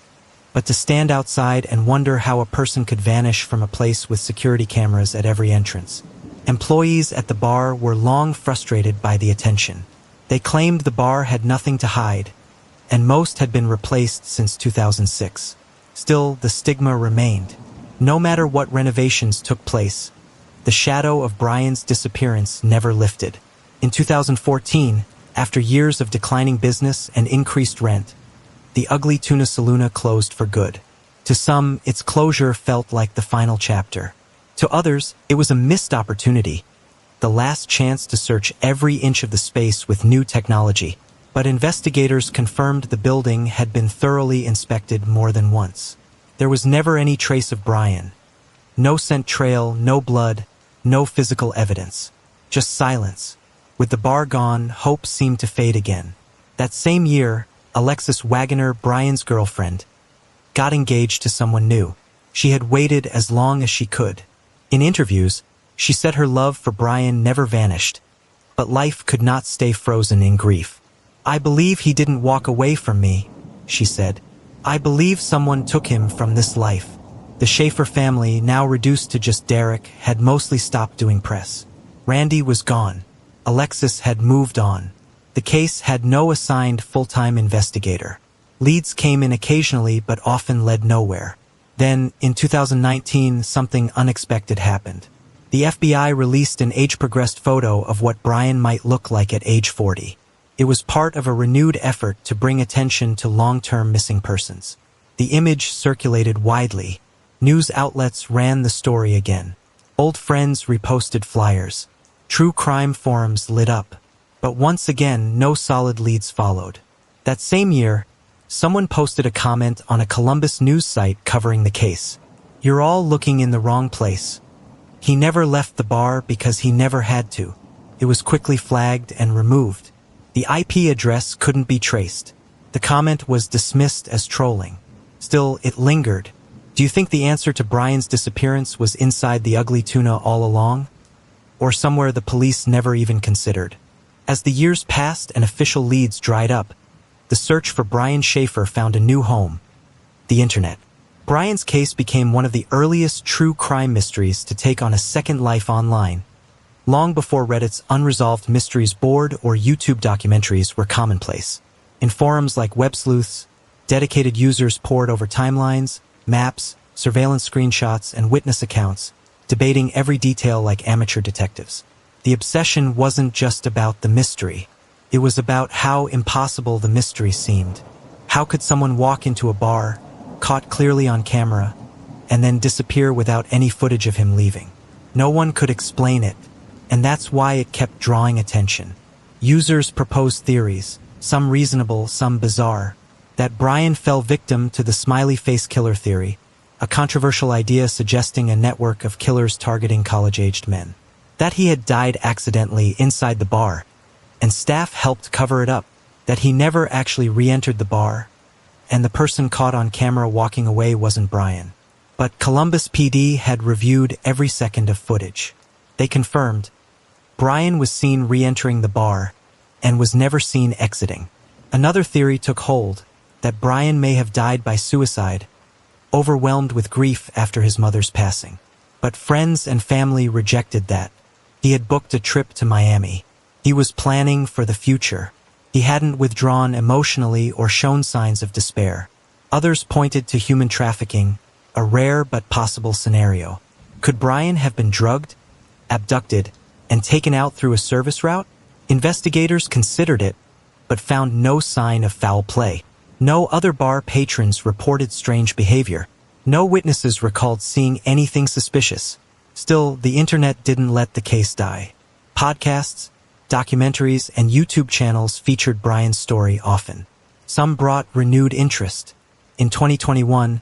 but to stand outside and wonder how a person could vanish from a place with security cameras at every entrance. Employees at the bar were long frustrated by the attention. They claimed the bar had nothing to hide, and most had been replaced since 2006. Still, the stigma remained. No matter what renovations took place, the shadow of Bryan's disappearance never lifted. In 2014, after years of declining business and increased rent, the Ugly Tuna Saloon closed for good. To some, its closure felt like the final chapter. To others, it was a missed opportunity, the last chance to search every inch of the space with new technology. But investigators confirmed the building had been thoroughly inspected more than once. There was never any trace of Bryan. No scent trail, no blood, no physical evidence. Just silence. With the bar gone, hope seemed to fade again. That same year, Alexis Wagoner, Bryan's girlfriend, got engaged to someone new. She had waited as long as she could. In interviews, she said her love for Bryan never vanished, but life could not stay frozen in grief. "I believe he didn't walk away from me," she said. "I believe someone took him from this life." The Shaffer family, now reduced to just Derek, had mostly stopped doing press. Randy was gone. Alexis had moved on. The case had no assigned full-time investigator. Leads came in occasionally but often led nowhere. Then, in 2019, something unexpected happened. The FBI released an age-progressed photo of what Bryan might look like at age 40. It was part of a renewed effort to bring attention to long-term missing persons. The image circulated widely. News outlets ran the story again. Old friends reposted flyers. True crime forums lit up. But once again, no solid leads followed. That same year, someone posted a comment on a Columbus news site covering the case. "You're all looking in the wrong place. He never left the bar because he never had to." It was quickly flagged and removed. The IP address couldn't be traced. The comment was dismissed as trolling. Still, it lingered. Do you think the answer to Bryan's disappearance was inside the Ugly Tuna all along? Or somewhere the police never even considered? As the years passed and official leads dried up, the search for Bryan Shaffer found a new home: the internet. Bryan's case became one of the earliest true crime mysteries to take on a second life online, long before Reddit's Unresolved Mysteries board or YouTube documentaries were commonplace. In forums like Web Sleuths, dedicated users pored over timelines, maps, surveillance screenshots, and witness accounts, debating every detail like amateur detectives. The obsession wasn't just about the mystery. It was about how impossible the mystery seemed. How could someone walk into a bar, caught clearly on camera, and then disappear without any footage of him leaving? No one could explain it, and that's why it kept drawing attention. Users proposed theories, some reasonable, some bizarre, that Bryan fell victim to the smiley face killer theory, a controversial idea suggesting a network of killers targeting college-aged men. That he had died accidentally inside the bar, and staff helped cover it up. That he never actually re-entered the bar, and the person caught on camera walking away wasn't Bryan. But Columbus PD had reviewed every second of footage. They confirmed Bryan was seen re-entering the bar, and was never seen exiting. Another theory took hold, that Bryan may have died by suicide, overwhelmed with grief after his mother's passing. But friends and family rejected that. He had booked a trip to Miami. He was planning for the future. He hadn't withdrawn emotionally or shown signs of despair. Others pointed to human trafficking, a rare but possible scenario. Could Bryan have been drugged, abducted, and taken out through a service route? Investigators considered it, but found no sign of foul play. No other bar patrons reported strange behavior. No witnesses recalled seeing anything suspicious. Still, the internet didn't let the case die. Podcasts, documentaries, and YouTube channels featured Bryan's story often. Some brought renewed interest. In 2021,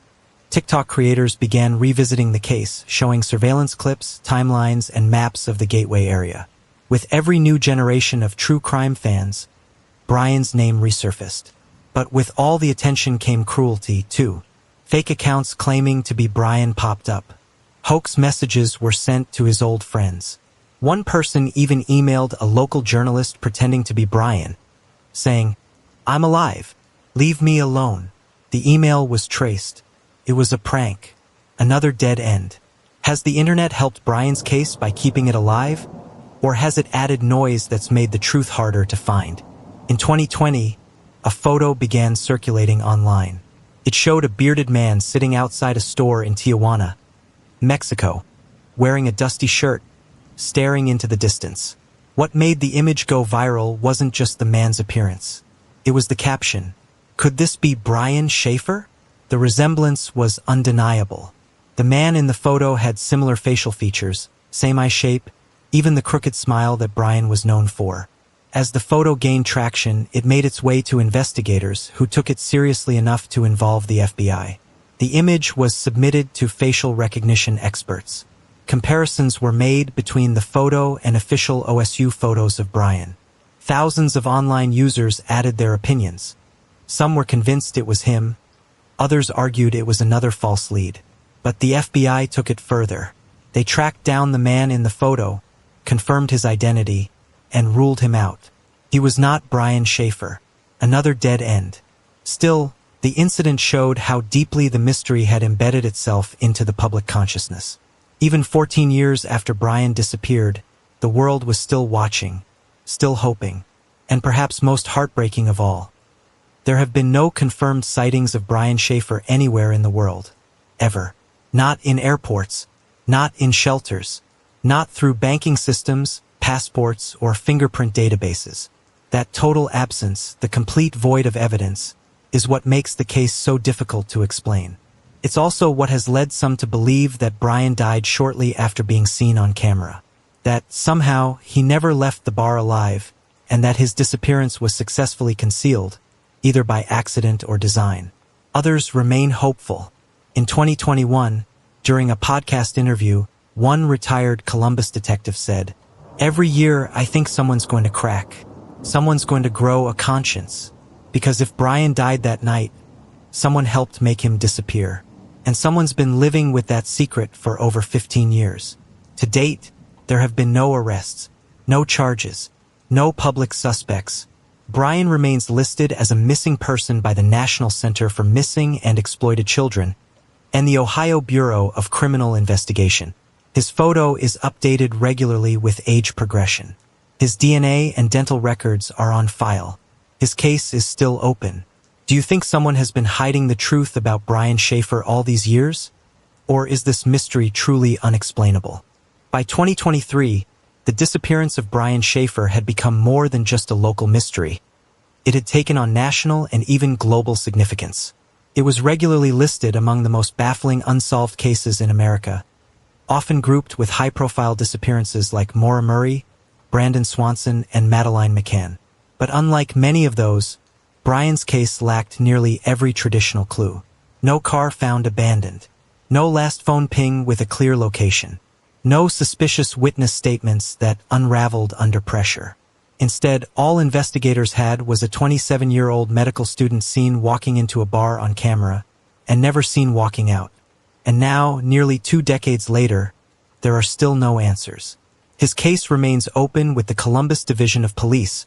TikTok creators began revisiting the case, showing surveillance clips, timelines, and maps of the Gateway area. With every new generation of true crime fans, Bryan's name resurfaced. But with all the attention came cruelty, too. Fake accounts claiming to be Bryan popped up. Hoax messages were sent to his old friends. One person even emailed a local journalist pretending to be Bryan, saying, "I'm alive. Leave me alone." The email was traced. It was a prank. Another dead end. Has the internet helped Bryan's case by keeping it alive? Or has it added noise that's made the truth harder to find? In 2020, a photo began circulating online. It showed a bearded man sitting outside a store in Tijuana, Mexico, wearing a dusty shirt, staring into the distance. What made the image go viral wasn't just the man's appearance. It was the caption. Could this be Bryan Shaffer? The resemblance was undeniable. The man in the photo had similar facial features, same eye shape, even the crooked smile that Bryan was known for. As the photo gained traction, it made its way to investigators who took it seriously enough to involve the FBI. The image was submitted to facial recognition experts. Comparisons were made between the photo and official OSU photos of Bryan. Thousands of online users added their opinions. Some were convinced it was him. Others argued it was another false lead. But the FBI took it further. They tracked down the man in the photo, confirmed his identity, and ruled him out. He was not Bryan Shaffer. Another dead end. Still, the incident showed how deeply the mystery had embedded itself into the public consciousness. Even 14 years after Bryan disappeared, the world was still watching, still hoping, and perhaps most heartbreaking of all, there have been no confirmed sightings of Bryan Shaffer anywhere in the world. Ever. Not in airports, not in shelters, not through banking systems, passports, or fingerprint databases. That total absence, the complete void of evidence, is what makes the case so difficult to explain. It's also what has led some to believe that Bryan died shortly after being seen on camera. That somehow he never left the bar alive, and that his disappearance was successfully concealed, either by accident or design. Others remain hopeful. In 2021, during a podcast interview, one retired Columbus detective said, "Every year I think someone's going to crack. Someone's going to grow a conscience. Because if Bryan died that night, someone helped make him disappear. And someone's been living with that secret for over 15 years. To date, there have been no arrests, no charges, no public suspects. Bryan remains listed as a missing person by the National Center for Missing and Exploited Children and the Ohio Bureau of Criminal Investigation. His photo is updated regularly with age progression. His DNA and dental records are on file. His case is still open. Do you think someone has been hiding the truth about Bryan Shaffer all these years? Or is this mystery truly unexplainable? By 2023, the disappearance of Bryan Shaffer had become more than just a local mystery. It had taken on national and even global significance. It was regularly listed among the most baffling unsolved cases in America, often grouped with high-profile disappearances like Maura Murray, Brandon Swanson, and Madeleine McCann. But unlike many of those, Bryan's case lacked nearly every traditional clue. No car found abandoned. No last phone ping with a clear location. No suspicious witness statements that unraveled under pressure. Instead, all investigators had was a 27-year-old medical student seen walking into a bar on camera and never seen walking out. And now, nearly 2 decades later, there are still no answers. His case remains open with the Columbus Division of Police,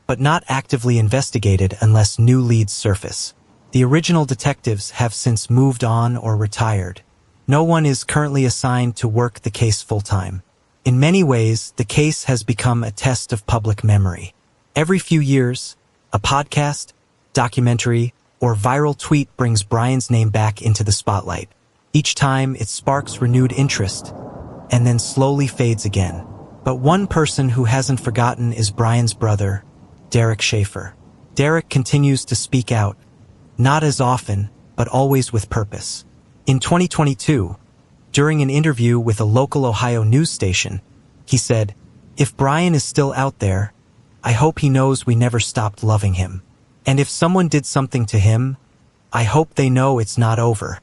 but not actively investigated unless new leads surface. The original detectives have since moved on or retired. No one is currently assigned to work the case full-time. In many ways, the case has become a test of public memory. Every few years, a podcast, documentary, or viral tweet brings Bryan's name back into the spotlight. Each time, it sparks renewed interest, and then slowly fades again. But one person who hasn't forgotten is Bryan's brother, Derek Shaffer. Derek continues to speak out, not as often, but always with purpose. In 2022, during an interview with a local Ohio news station, he said, "If Bryan is still out there, I hope he knows we never stopped loving him. And if someone did something to him, I hope they know it's not over."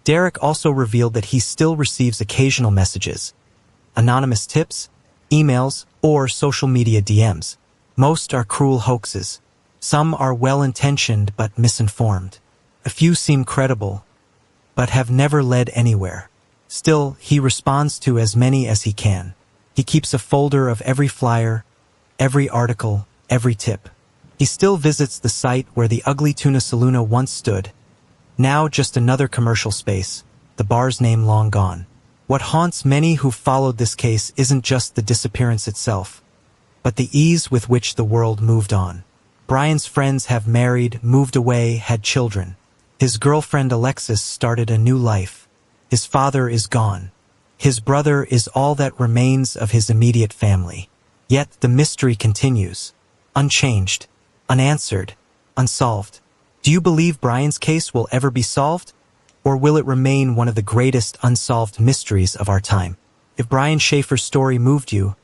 Derek also revealed that he still receives occasional messages, anonymous tips, emails, or social media DMs. Most are cruel hoaxes. Some are well-intentioned but misinformed. A few seem credible, but have never led anywhere. Still, he responds to as many as he can. He keeps a folder of every flyer, every article, every tip. He still visits the site where the ugly tuna saloon once stood. Now just another commercial space, the bar's name long gone. What haunts many who followed this case isn't just the disappearance itself, but the ease with which the world moved on. Bryan's friends have married, moved away, had children. His girlfriend Alexis started a new life. His father is gone. His brother is all that remains of his immediate family. Yet the mystery continues, unchanged, unanswered, unsolved. Do you believe Bryan's case will ever be solved? Or will it remain one of the greatest unsolved mysteries of our time? If Bryan Shaffer's story moved you,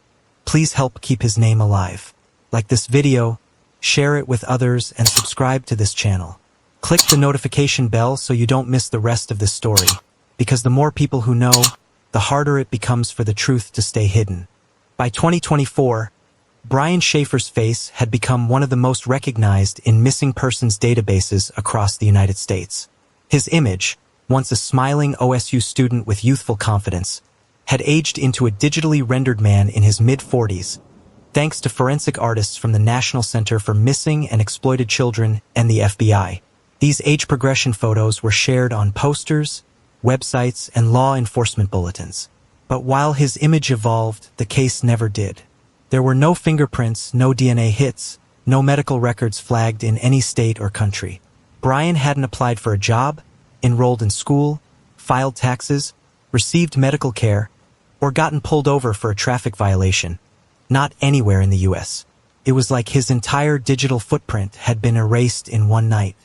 please help keep his name alive. Like this video, share it with others, and subscribe to this channel. Click the notification bell so you don't miss the rest of this story, because the more people who know, the harder it becomes for the truth to stay hidden. By 2024, Bryan Shaffer's face had become one of the most recognized in missing persons databases across the United States. His image, once a smiling OSU student with youthful confidence, had aged into a digitally rendered man in his mid-40s, thanks to forensic artists from the National Center for Missing and Exploited Children and the FBI. These age progression photos were shared on posters, websites, and law enforcement bulletins. But while his image evolved, the case never did. There were no fingerprints, no DNA hits, no medical records flagged in any state or country. Bryan hadn't applied for a job, enrolled in school, filed taxes, received medical care, or gotten pulled over for a traffic violation. Not anywhere in the US. It was like his entire digital footprint had been erased in one night.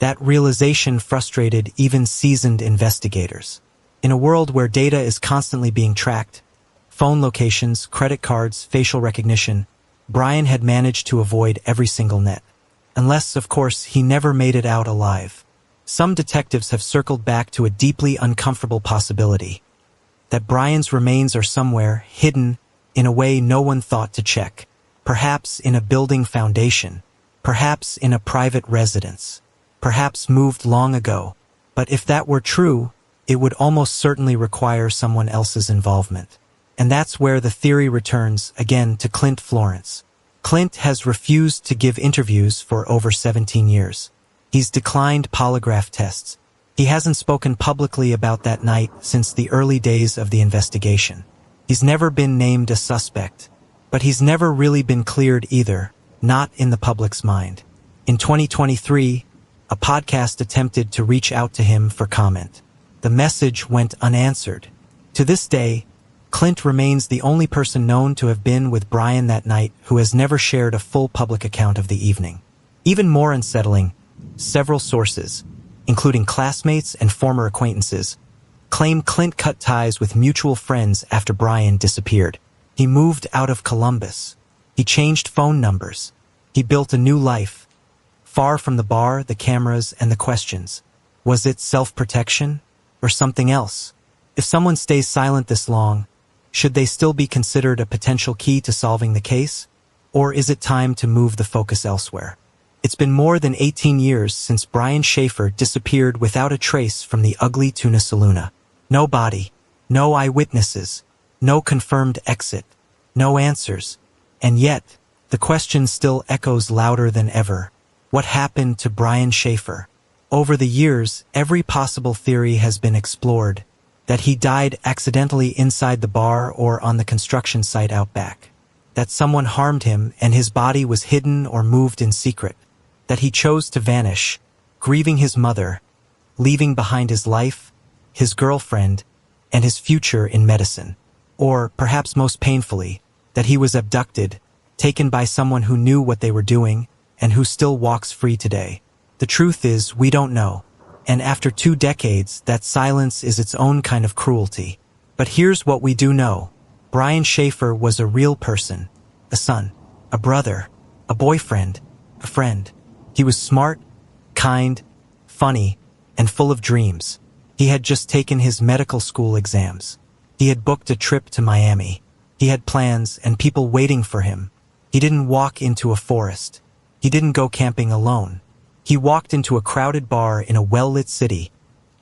That realization frustrated even seasoned investigators. In a world where data is constantly being tracked, phone locations, credit cards, facial recognition, Bryan had managed to avoid every single net. Unless, of course, he never made it out alive. Some detectives have circled back to a deeply uncomfortable possibility. That Bryan's remains are somewhere, hidden, in a way no one thought to check. Perhaps in a building foundation. Perhaps in a private residence. Perhaps moved long ago. But if that were true, it would almost certainly require someone else's involvement. And that's where the theory returns, again, to Clint Florence. Clint has refused to give interviews for over 17 years. He's declined polygraph tests. He hasn't spoken publicly about that night since the early days of the investigation. He's never been named a suspect, but he's never really been cleared either, not in the public's mind. In 2023, a podcast attempted to reach out to him for comment. The message went unanswered. To this day, Clint remains the only person known to have been with Bryan that night who has never shared a full public account of the evening. Even more unsettling, several sources, including classmates and former acquaintances, claim Clint cut ties with mutual friends after Bryan disappeared. He moved out of Columbus. He changed phone numbers. He built a new life, far from the bar, the cameras, and the questions. Was it self-protection or something else? If someone stays silent this long, should they still be considered a potential key to solving the case? Or is it time to move the focus elsewhere? It's been more than 18 years since Bryan Shaffer disappeared without a trace from the ugly tuna saloon. No body, no eyewitnesses, no confirmed exit, no answers. And yet, the question still echoes louder than ever. What happened to Bryan Shaffer? Over the years, every possible theory has been explored. That he died accidentally inside the bar or on the construction site out back. That someone harmed him and his body was hidden or moved in secret. That he chose to vanish, grieving his mother, leaving behind his life, his girlfriend, and his future in medicine. Or, perhaps most painfully, that he was abducted, taken by someone who knew what they were doing, and who still walks free today. The truth is, we don't know. And after 2 decades, that silence is its own kind of cruelty. But here's what we do know. Bryan Shaffer was a real person. A son, a brother, a boyfriend, a friend. He was smart, kind, funny, and full of dreams. He had just taken his medical school exams. He had booked a trip to Miami. He had plans and people waiting for him. He didn't walk into a forest. He didn't go camping alone. He walked into a crowded bar in a well-lit city,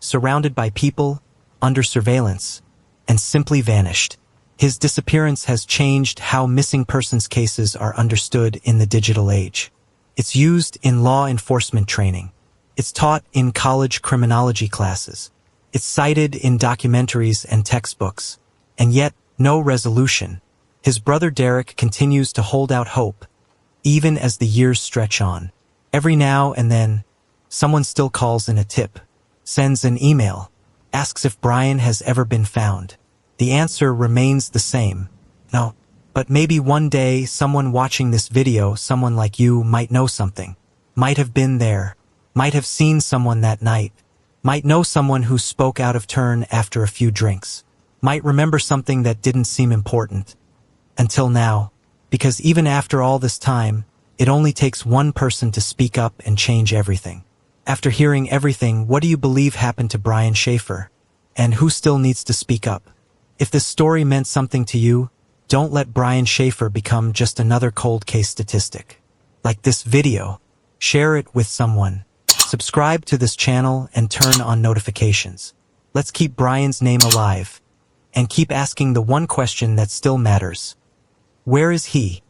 surrounded by people, under surveillance, and simply vanished. His disappearance has changed how missing persons cases are understood in the digital age. It's used in law enforcement training. It's taught in college criminology classes. It's cited in documentaries and textbooks. And yet, no resolution. His brother Derek continues to hold out hope, even as the years stretch on. Every now and then, someone still calls in a tip, sends an email, asks if Bryan has ever been found. The answer remains the same. No, but maybe one day someone watching this video, someone like you, might know something. Might have been there, might have seen someone that night, might know someone who spoke out of turn after a few drinks, might remember something that didn't seem important. Until now, because even after all this time, it only takes one person to speak up and change everything. After hearing everything, what do you believe happened to Bryan Shaffer? And who still needs to speak up? If this story meant something to you, don't let Bryan Shaffer become just another cold case statistic. Like this video, share it with someone. Subscribe to this channel and turn on notifications. Let's keep Bryan's name alive and keep asking the one question that still matters. Where is he?